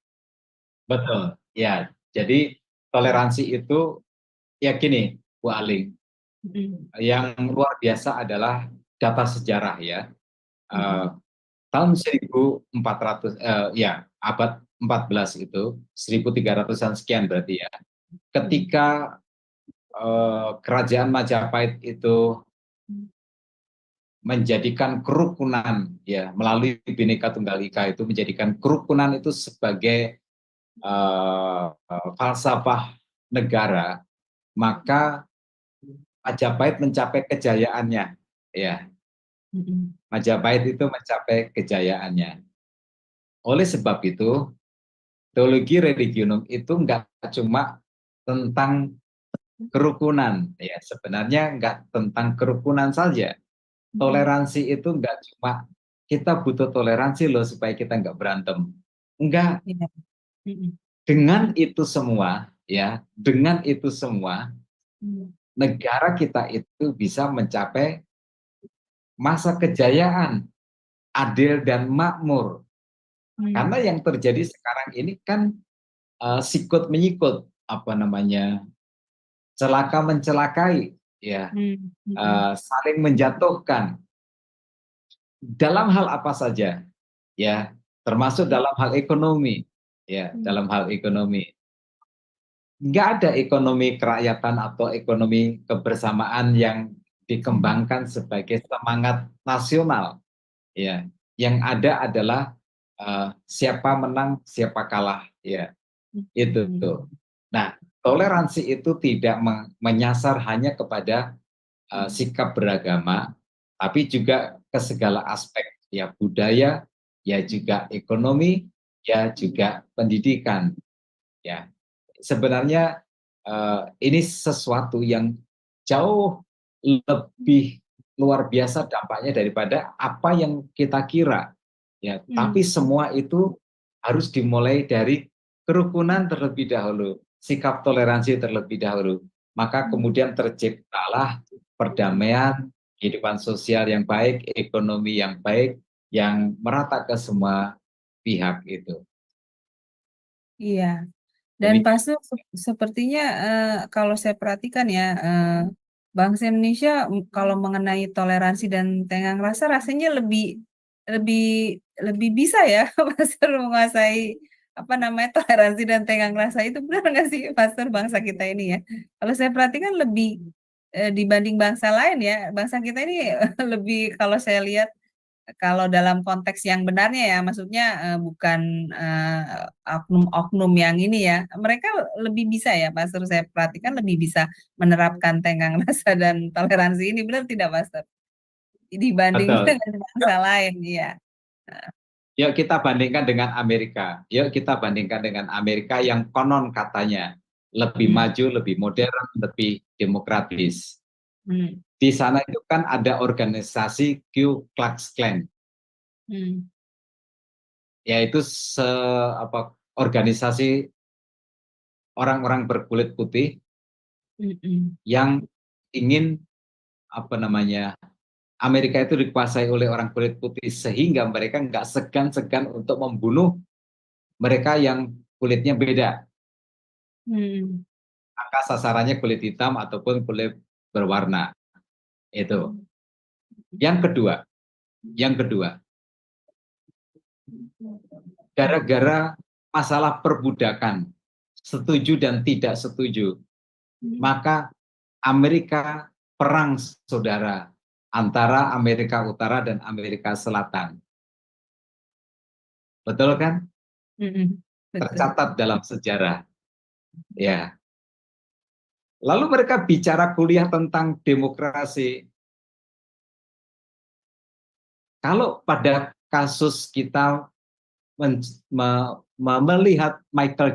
betul. Ya, jadi toleransi itu, ya gini, Bu Aling, yang luar biasa adalah data sejarah, ya. Tahun 1400, ya, abad 14 itu, 1300-an sekian berarti ya. Ketika kerajaan Majapahit itu menjadikan kerukunan, ya, melalui Bhinneka Tunggal Ika itu menjadikan kerukunan itu sebagai falsafah negara, maka Majapahit mencapai kejayaannya, ya. Majapahit itu mencapai kejayaannya. Oleh sebab itu, teologi religionum itu nggak cuma tentang kerukunan, ya sebenarnya nggak tentang kerukunan saja. Toleransi itu nggak cuma kita butuh toleransi loh supaya kita nggak berantem. Enggak, Iya. Mm-mm. dengan itu semua, ya, dengan itu semua, Mm. negara kita itu bisa mencapai masa kejayaan, adil dan makmur. Karena Mm. yang terjadi sekarang ini kan sikut menyikut, apa namanya, celaka mencelakai, ya, Mm. Mm-mm. saling menjatuhkan dalam hal apa saja, ya, termasuk dalam hal ekonomi, ya, Mm. dalam hal ekonomi. Nggak ada ekonomi kerakyatan atau ekonomi kebersamaan yang dikembangkan sebagai semangat nasional, ya. Yang ada adalah siapa menang, siapa kalah, ya. Itu Mm. tuh. Nah, toleransi itu tidak menyasar hanya kepada sikap beragama, tapi juga ke segala aspek, ya budaya, ya juga ekonomi, ya juga pendidikan, ya. Sebenarnya ini sesuatu yang jauh lebih luar biasa dampaknya daripada apa yang kita kira, ya. Tapi Mm. semua itu harus dimulai dari kerukunan terlebih dahulu, sikap toleransi terlebih dahulu. Maka kemudian terciptalah perdamaian, kehidupan sosial yang baik, ekonomi yang baik, yang merata ke semua pihak itu. Iya. Dan Demikian. Pastor sepertinya kalau saya perhatikan ya, bangsa Indonesia kalau mengenai toleransi dan tenggang rasa rasanya lebih lebih bisa ya Pastor menguasai apa namanya toleransi dan tenggang rasa itu, benar nggak sih Pastor, bangsa kita ini ya? Kalau saya perhatikan lebih dibanding bangsa lain ya, bangsa kita ini lebih, kalau saya lihat, kalau dalam konteks yang benarnya ya, maksudnya bukan oknum-oknum yang ini ya, mereka lebih bisa ya, Pastor, saya perhatikan lebih bisa menerapkan tenggang rasa dan toleransi ini, benar tidak, Pastor? Dibanding Betul. dengan bangsa lain, ya. Yuk kita bandingkan dengan Amerika. Yuk kita bandingkan dengan Amerika yang konon katanya lebih Hmm. maju, lebih modern, lebih demokratis. Hmm. Di sana itu kan ada organisasi Ku Klux Klan, Hmm. yaitu organisasi orang-orang berkulit putih Hmm. yang ingin, apa namanya, Amerika itu dikuasai oleh orang kulit putih sehingga mereka nggak segan-segan untuk membunuh mereka yang kulitnya beda. Hmm. Maka sasarannya kulit hitam ataupun kulit berwarna. Itu. Yang kedua, gara-gara masalah perbudakan, setuju dan tidak setuju, maka Amerika perang saudara antara Amerika Utara dan Amerika Selatan. Betul kan? Hmm. Betul. Tercatat dalam sejarah. Ya. Lalu mereka bicara kuliah tentang demokrasi. Kalau pada kasus kita melihat Michael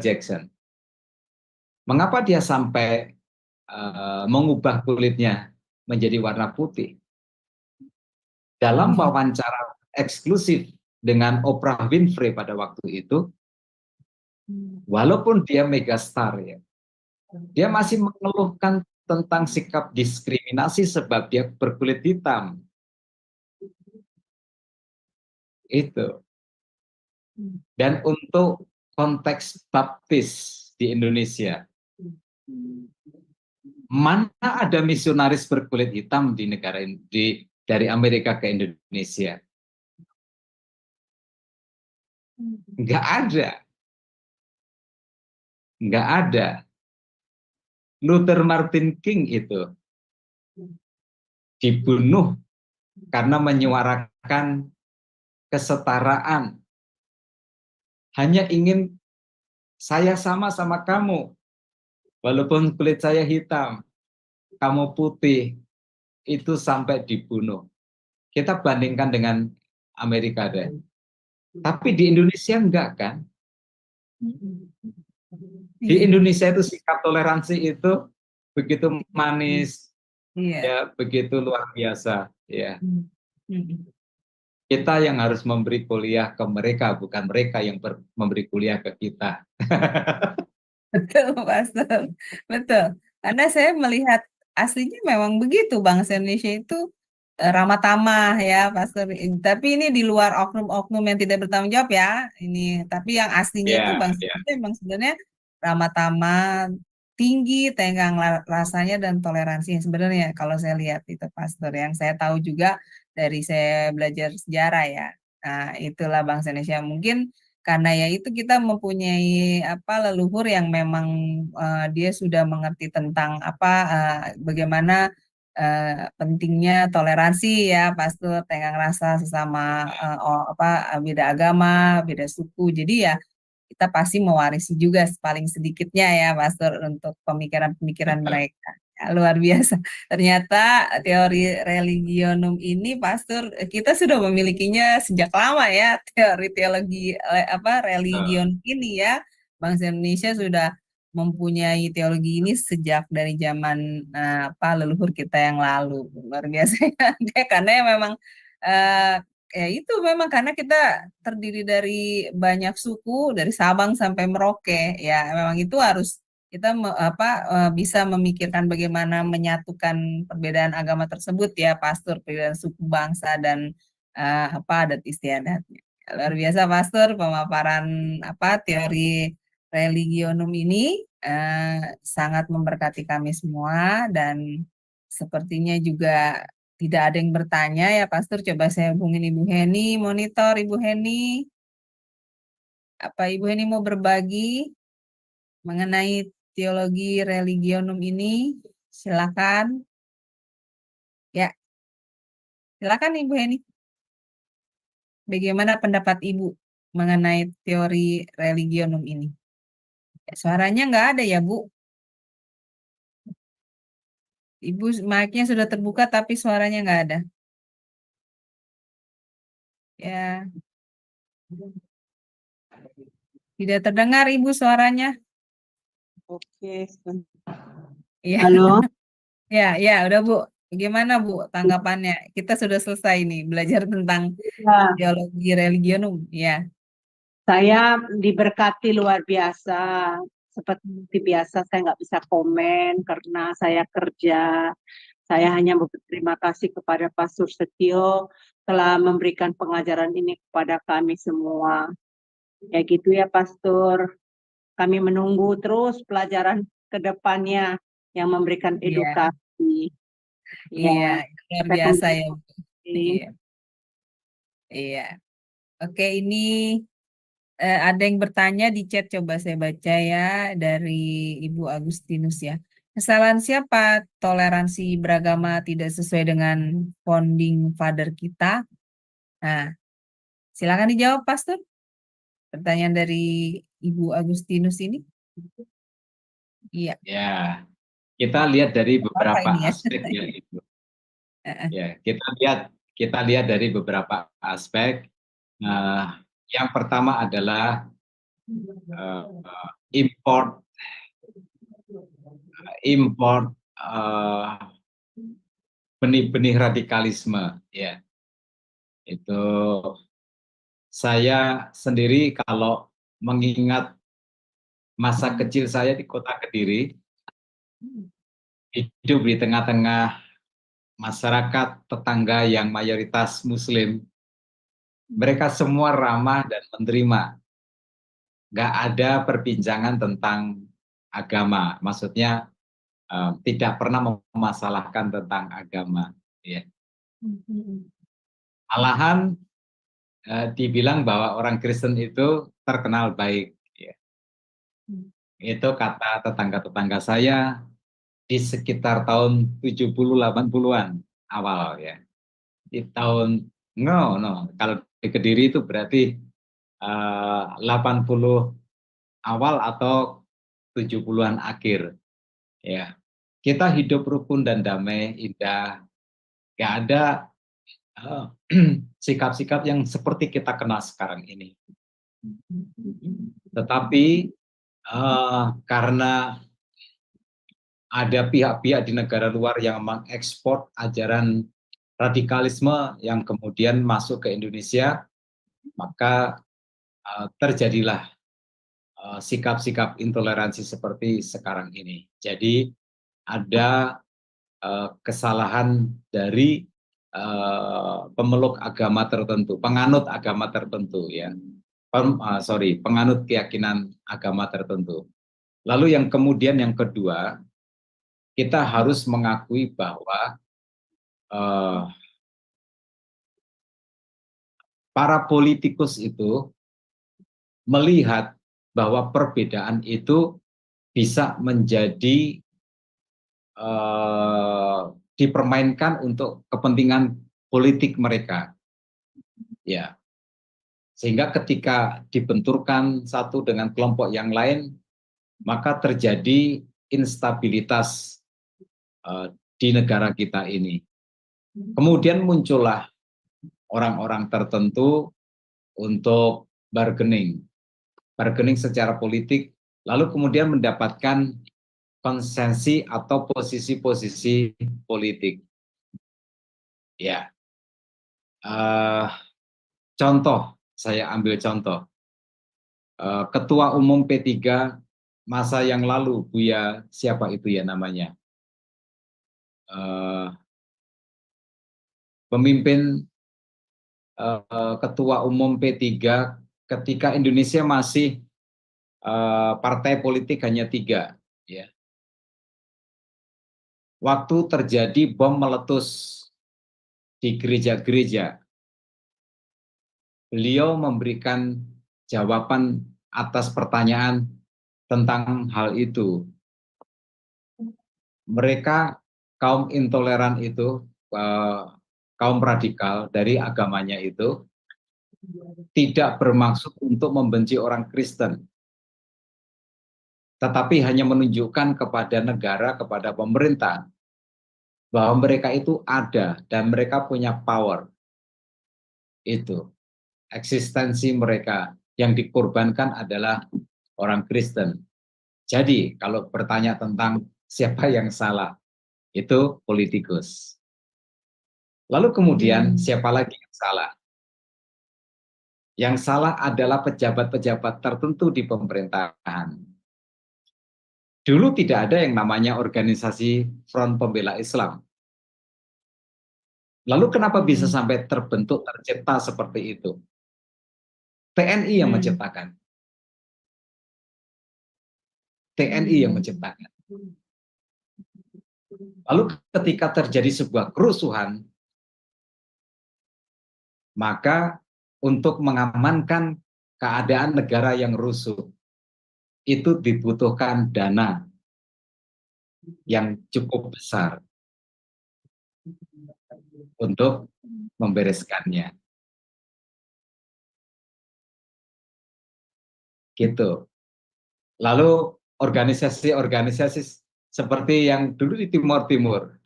Jackson, mengapa dia sampai mengubah kulitnya menjadi warna putih? Dalam wawancara eksklusif dengan Oprah Winfrey pada waktu itu, walaupun dia megastar ya, dia masih mengeluhkan tentang sikap diskriminasi sebab dia berkulit hitam. Itu. Dan untuk konteks baptis di Indonesia, mana ada misionaris berkulit hitam di negara ini, dari Amerika ke Indonesia? Nggak ada. Nggak ada. Luther Martin King itu dibunuh karena menyuarakan kesetaraan. Hanya ingin saya sama kamu, walaupun kulit saya hitam, kamu putih, itu sampai dibunuh. Kita bandingkan dengan Amerika deh. Tapi di Indonesia enggak kan? Di Iya, Indonesia itu sikap toleransi itu begitu manis, iya. ya begitu luar biasa. Ya, Hmm. Hmm. kita yang harus memberi kuliah ke mereka, bukan mereka yang memberi kuliah ke kita. Betul, Pastor. Betul. Karena saya melihat aslinya memang begitu, bangsa Indonesia itu ramah tamah ya, Pastor. Tapi ini di luar oknum-oknum yang tidak bertanggung jawab ya. Ini, tapi yang aslinya itu Ya, bangsa ya, Indonesia memang sebenarnya ramah tamah, tinggi tenggang rasanya dan toleransinya sebenarnya kalau saya lihat itu, Pastor. Yang saya tahu juga dari saya belajar sejarah ya. Nah, itulah bangsa Indonesia. Mungkin karena ya itu kita mempunyai apa leluhur yang memang dia sudah mengerti tentang apa bagaimana pentingnya toleransi ya, Pastor, tenggang rasa sesama beda agama, beda suku. Jadi ya kita pasti mewarisi juga paling sedikitnya ya, Pastor, untuk pemikiran-pemikiran betul. mereka. Ya, luar biasa. Ternyata teori religionum ini, Pastor, kita sudah memilikinya sejak lama ya, teori teologi Betul. religion ini ya. Bangsa Indonesia sudah mempunyai teologi ini sejak dari zaman leluhur kita yang lalu. Luar biasa ya. Karena ya memang eh, ya itu memang karena kita terdiri dari banyak suku dari Sabang sampai Merauke ya memang itu harus kita bisa memikirkan bagaimana menyatukan perbedaan agama tersebut ya, Pastor, perbedaan suku bangsa dan adat istiadatnya. Luar biasa, Pastor, pemaparan teori religionum ini sangat memberkati kami semua dan sepertinya juga tidak ada yang bertanya ya, Pastor. Coba saya hubungin Ibu Heni, monitor Ibu Heni. Apa Ibu Heni mau berbagi mengenai teologi religionum ini? Silakan. Ya, silakan Ibu Heni. Bagaimana pendapat Ibu mengenai teori religionum ini? Ya, suaranya nggak ada ya, Bu. Ibu mic-nya sudah terbuka tapi suaranya nggak ada. Ya, tidak terdengar Ibu suaranya. Oke, Iya. halo. Ya, ya, udah Bu. Bagaimana Bu tanggapannya? Kita sudah selesai nih belajar tentang Ya, teologi religionum. Ya, saya diberkati luar biasa. Seperti biasa saya nggak bisa komen karena saya kerja. Saya hanya berterima kasih kepada Pastor Setio telah memberikan pengajaran ini kepada kami semua. Ya gitu ya Pastor. Kami menunggu terus pelajaran ke depannya yang memberikan iya, edukasi. iya, Ya, luar saya biasa kembali. ya Bu. Iya, iya. Oke, ini ada yang bertanya di chat, coba saya baca ya dari Ibu Agustinus ya. Kesalahan siapa toleransi beragama tidak sesuai dengan founding father kita? Nah, silakan dijawab, Pastor. Pertanyaan dari Ibu Agustinus ini. Iya, Ya, kita lihat dari apa beberapa ini ya? aspek ya itu. Heeh. Ya, kita lihat dari beberapa aspek. Nah, yang pertama adalah eh, import import eh, benih-benih radikalisme. Ya, itu saya sendiri kalau mengingat masa kecil saya di kota Kediri, hidup di tengah-tengah masyarakat tetangga yang mayoritas Muslim, mereka semua ramah dan menerima. Nggak ada perbincangan tentang agama, maksudnya tidak pernah memasalahkan tentang agama. Ya. Malahan dibilang bahwa orang Kristen itu terkenal baik. Ya. Itu kata tetangga-tetangga saya di sekitar tahun 70-80-an awal ya. Di tahun no, kalau di Kediri itu berarti 80 awal atau 70-an akhir ya. Kita hidup rukun dan damai, indah. Gak ada eh, sikap-sikap yang seperti kita kenal sekarang ini. Tetapi karena ada pihak-pihak di negara luar yang mengekspor ajaran radikalisme yang kemudian masuk ke Indonesia, maka terjadilah sikap-sikap intoleransi seperti sekarang ini. Jadi ada kesalahan dari pemeluk agama tertentu, penganut agama tertentu, ya, penganut keyakinan agama tertentu. Lalu yang kemudian yang kedua, kita harus mengakui bahwa para politikus itu melihat bahwa perbedaan itu bisa menjadi dipermainkan untuk kepentingan politik mereka, ya, sehingga ketika dibenturkan satu dengan kelompok yang lain, maka terjadi instabilitas di negara kita ini. Kemudian muncullah orang-orang tertentu untuk bargaining secara politik, lalu kemudian mendapatkan konsensi atau posisi-posisi politik. Ya, contoh, saya ambil contoh. Ketua Umum P3 masa yang lalu, Buya, siapa itu ya namanya? Pemimpin Ketua Umum P3 ketika Indonesia masih partai politik hanya 3, ya. Waktu terjadi bom meletus di gereja-gereja, beliau memberikan jawaban atas pertanyaan tentang hal itu. Mereka, kaum intoleran itu, kaum radikal dari agamanya itu, tidak bermaksud untuk membenci orang Kristen, tetapi hanya menunjukkan kepada negara, kepada pemerintah, bahwa mereka itu ada dan mereka punya power. Itu eksistensi mereka, yang dikorbankan adalah orang Kristen. Jadi kalau bertanya tentang siapa yang salah, itu politikus. Lalu kemudian siapa lagi yang salah? Yang salah adalah pejabat-pejabat tertentu di pemerintahan. Dulu tidak ada yang namanya organisasi Front Pembela Islam. Lalu kenapa bisa sampai terbentuk, tercipta seperti itu? TNI yang menciptakan. TNI yang menciptakan. Lalu ketika terjadi sebuah kerusuhan, maka untuk mengamankan keadaan negara yang rusuh, itu dibutuhkan dana yang cukup besar untuk membereskannya. Gitu. Lalu organisasi-organisasi seperti yang dulu di Timur Timur,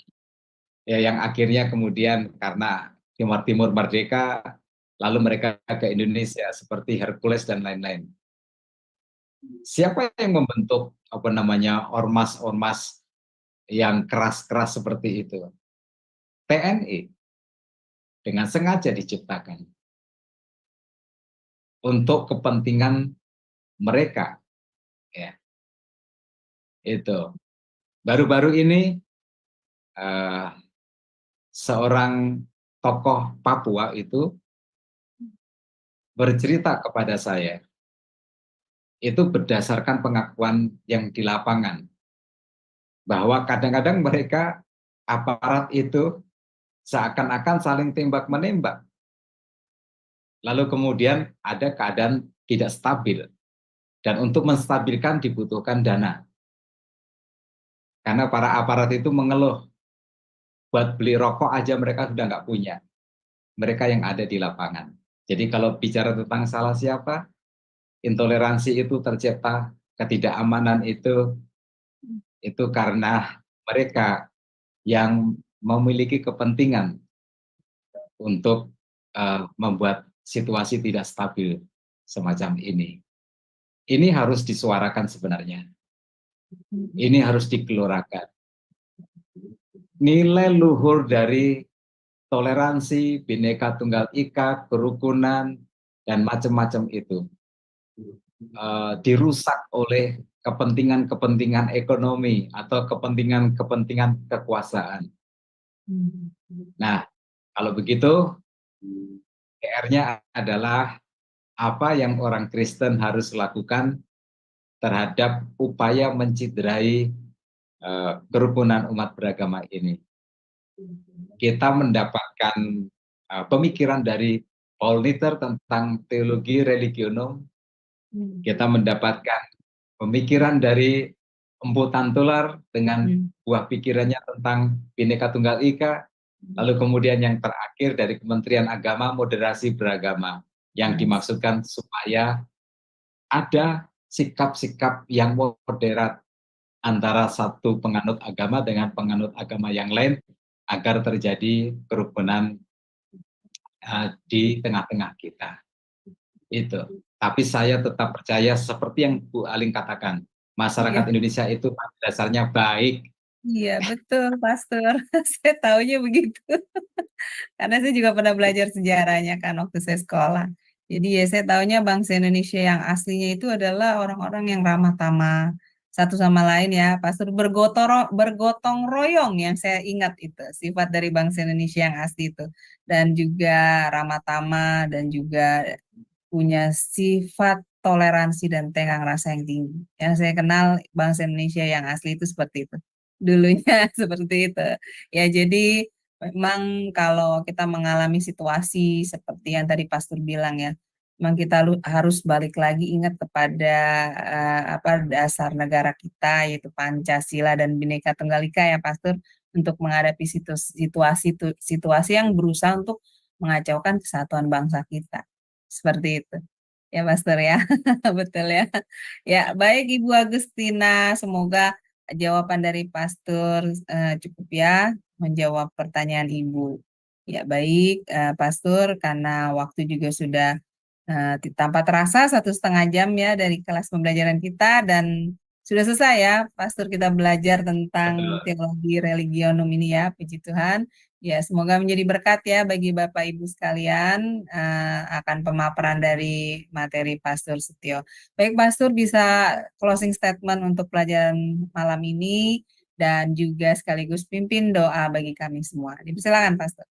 ya, yang akhirnya kemudian karena Timur Timur merdeka, lalu mereka ke Indonesia seperti Hercules dan lain-lain. Siapa yang membentuk ormas-ormas yang keras-keras seperti itu? TNI, dengan sengaja diciptakan untuk kepentingan mereka, ya. Itu baru-baru ini seorang tokoh Papua itu bercerita kepada saya, itu berdasarkan pengakuan yang di lapangan, bahwa kadang-kadang mereka, aparat itu, seakan-akan saling tembak-menembak. Lalu kemudian ada keadaan tidak stabil. Dan untuk menstabilkan dibutuhkan dana. Karena para aparat itu mengeluh, buat beli rokok aja mereka sudah nggak punya. Mereka yang ada di lapangan. Jadi kalau bicara tentang salah siapa, intoleransi itu tercipta, ketidakamanan itu karena mereka yang memiliki kepentingan untuk membuat situasi tidak stabil semacam ini. Ini harus disuarakan sebenarnya. Ini harus digelorakan. Nilai luhur dari toleransi, Bhinneka Tunggal Ika, kerukunan, dan macam-macam itu dirusak oleh kepentingan-kepentingan ekonomi atau kepentingan-kepentingan kekuasaan. Nah, kalau begitu, PR-nya adalah apa yang orang Kristen harus lakukan terhadap upaya menciderai kerukunan umat beragama ini. Kita mendapatkan pemikiran dari Paul Nitter tentang teologi religionum. Kita mendapatkan pemikiran dari Empu Tantular dengan buah pikirannya tentang Bhinneka Tunggal Ika. Lalu kemudian yang terakhir dari Kementerian Agama, moderasi beragama, yang dimaksudkan supaya ada sikap-sikap yang moderat antara satu penganut agama dengan penganut agama yang lain agar terjadi kerukunan di tengah-tengah kita. Itu. Tapi saya tetap percaya seperti yang Bu Aling katakan, masyarakat Indonesia itu pada dasarnya baik. Iya, betul, Pastor. Saya taunya begitu. Karena saya juga pernah belajar sejarahnya kan waktu saya sekolah. Jadi ya saya taunya bangsa Indonesia yang aslinya itu adalah orang-orang yang ramah tamah satu sama lain ya, Pastor, bergotong royong yang saya ingat itu sifat dari bangsa Indonesia yang asli itu, dan juga ramah tamah dan juga punya sifat toleransi dan tenggang rasa yang tinggi. Yang saya kenal bangsa Indonesia yang asli itu seperti itu. Dulunya seperti itu. Ya, jadi memang kalau kita mengalami situasi seperti yang tadi Pastor bilang ya, memang kita harus balik lagi ingat kepada dasar negara kita, yaitu Pancasila dan Bhinneka Tunggal Ika ya Pastor, untuk menghadapi situasi yang berusaha untuk mengacaukan kesatuan bangsa kita. Seperti itu. Ya Pastor ya, betul ya. Ya, baik Ibu Agustina, semoga jawaban dari Pastor cukup ya menjawab pertanyaan Ibu. Ya baik, Pastor, karena waktu juga sudah tanpa terasa 1,5 jam ya dari kelas pembelajaran kita, dan sudah selesai ya, Pastor, kita belajar tentang teologi religionum ini ya, puji Tuhan. Ya, semoga menjadi berkat ya bagi Bapak Ibu sekalian akan pemaparan dari materi Pastor Setio. Baik, Pastor, bisa closing statement untuk pelajaran malam ini dan juga sekaligus pimpin doa bagi kami semua. Dipersilakan, Pastor.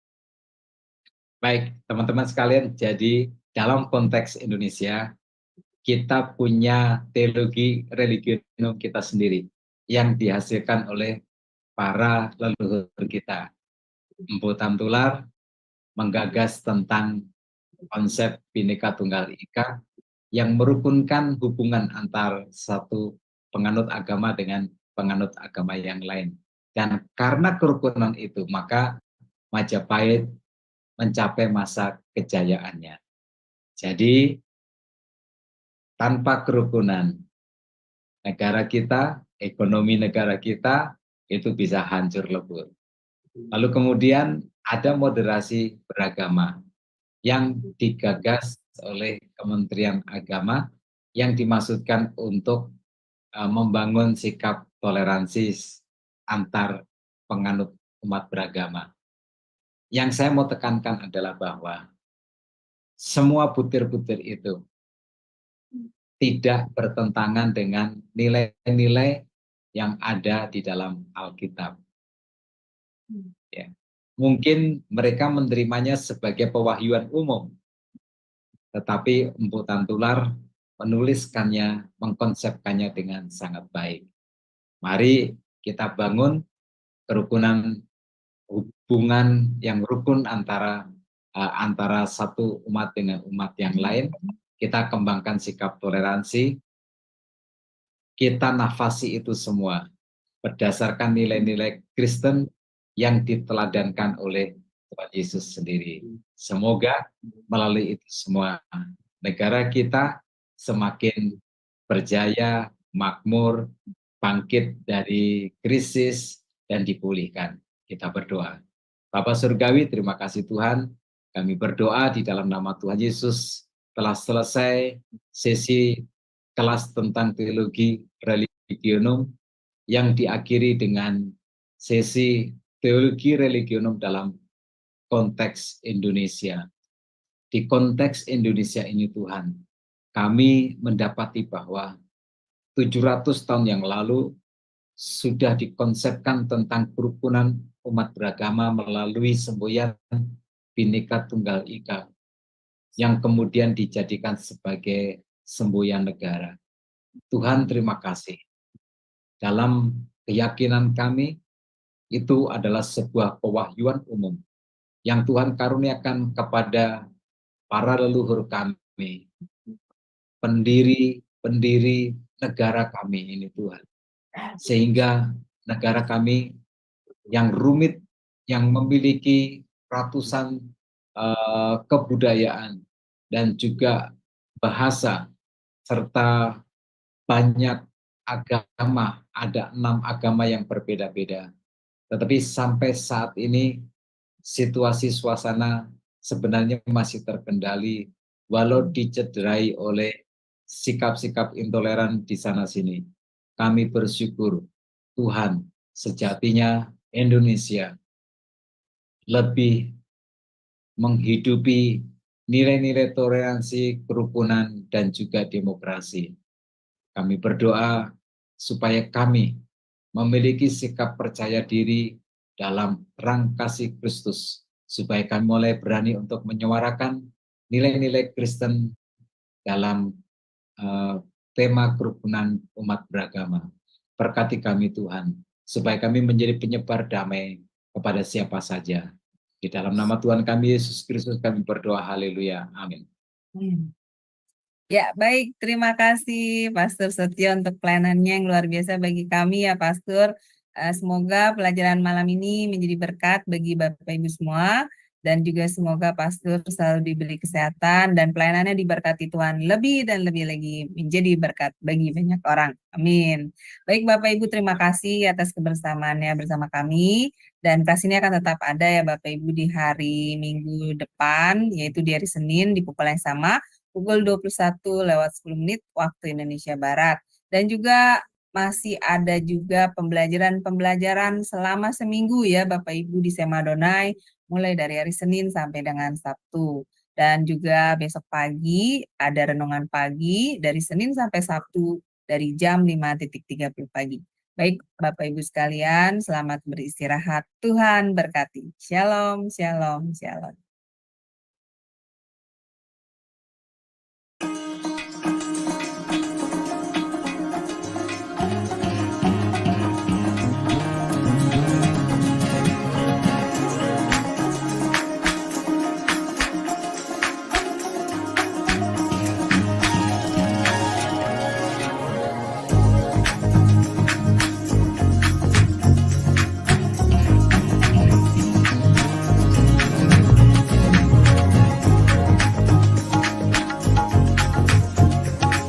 Baik, teman-teman sekalian, jadi dalam konteks Indonesia, kita punya teologi religionum kita sendiri yang dihasilkan oleh para leluhur kita. Empu Tantular menggagas tentang konsep Bhinneka Tunggal Ika yang merukunkan hubungan antar satu penganut agama dengan penganut agama yang lain. Dan karena kerukunan itu, maka Majapahit mencapai masa kejayaannya. Jadi, tanpa kerukunan, negara kita, ekonomi negara kita, itu bisa hancur lebur. Lalu kemudian ada moderasi beragama yang digagas oleh Kementerian Agama yang dimaksudkan untuk membangun sikap toleransi antar penganut umat beragama. Yang saya mau tekankan adalah bahwa semua butir-butir itu tidak bertentangan dengan nilai-nilai yang ada di dalam Alkitab. Ya. Mungkin mereka menerimanya sebagai pewahyuan umum, tetapi Empu Tantular menuliskannya, mengkonsepkannya dengan sangat baik. Mari kita bangun kerukunan, hubungan yang rukun antara satu umat dengan umat yang lain. Kita kembangkan sikap toleransi, kita nafasi itu semua berdasarkan nilai-nilai Kristen yang diteladankan oleh Tuhan Yesus sendiri. Semoga melalui itu semua negara kita semakin berjaya, makmur, bangkit dari krisis, dan dipulihkan. Kita berdoa. Bapa Surgawi, terima kasih Tuhan, Kami berdoa di dalam nama Tuhan Yesus, telah selesai sesi kelas tentang teologi religionum yang diakhiri dengan sesi teologi religionum dalam konteks Indonesia. Di konteks Indonesia ini Tuhan, kami mendapati bahwa 700 tahun yang lalu sudah dikonsepkan tentang kerukunan umat beragama melalui semboyan Bhinneka Tunggal Ika yang kemudian dijadikan sebagai semboyan negara. Tuhan terima kasih. Dalam keyakinan kami, itu adalah sebuah pewahyuan umum yang Tuhan karuniakan kepada para leluhur kami, pendiri negara kami ini Tuhan. Sehingga negara kami yang rumit, yang memiliki ratusan kebudayaan dan juga bahasa, serta banyak agama, ada 6 agama yang berbeda-beda. Tetapi sampai saat ini situasi suasana sebenarnya masih terkendali walau dicederai oleh sikap-sikap intoleran di sana-sini. Kami bersyukur Tuhan, sejatinya Indonesia lebih menghidupi nilai-nilai toleransi, kerukunan, dan juga demokrasi. Kami berdoa supaya kami memiliki sikap percaya diri dalam terang kasih Kristus, supaya kami mulai berani untuk menyuarakan nilai-nilai Kristen dalam tema kerukunan umat beragama. Berkati kami Tuhan, supaya kami menjadi penyebar damai kepada siapa saja. Di dalam nama Tuhan kami Yesus Kristus kami berdoa, haleluya, amin. Ya, baik. Terima kasih Pastor Setio untuk pelayanannya yang luar biasa bagi kami ya Pastor. Semoga pelajaran malam ini menjadi berkat bagi Bapak Ibu semua. Dan juga semoga Pastor selalu diberi kesehatan dan pelayanannya diberkati Tuhan lebih dan lebih lagi menjadi berkat bagi banyak orang. Amin. Baik Bapak Ibu, terima kasih atas kebersamaannya bersama kami. Dan kelas ini akan tetap ada ya Bapak Ibu di hari Minggu depan, yaitu di hari Senin di pukul yang sama, pukul 21:10 waktu Indonesia Barat. Dan juga masih ada juga pembelajaran selama seminggu ya Bapak Ibu di Sema Adonai, mulai dari hari Senin sampai dengan Sabtu. Dan juga besok pagi ada renungan pagi dari Senin sampai Sabtu dari jam 5:30 pagi. Baik Bapak Ibu sekalian, selamat beristirahat. Tuhan berkati. Shalom, shalom, shalom.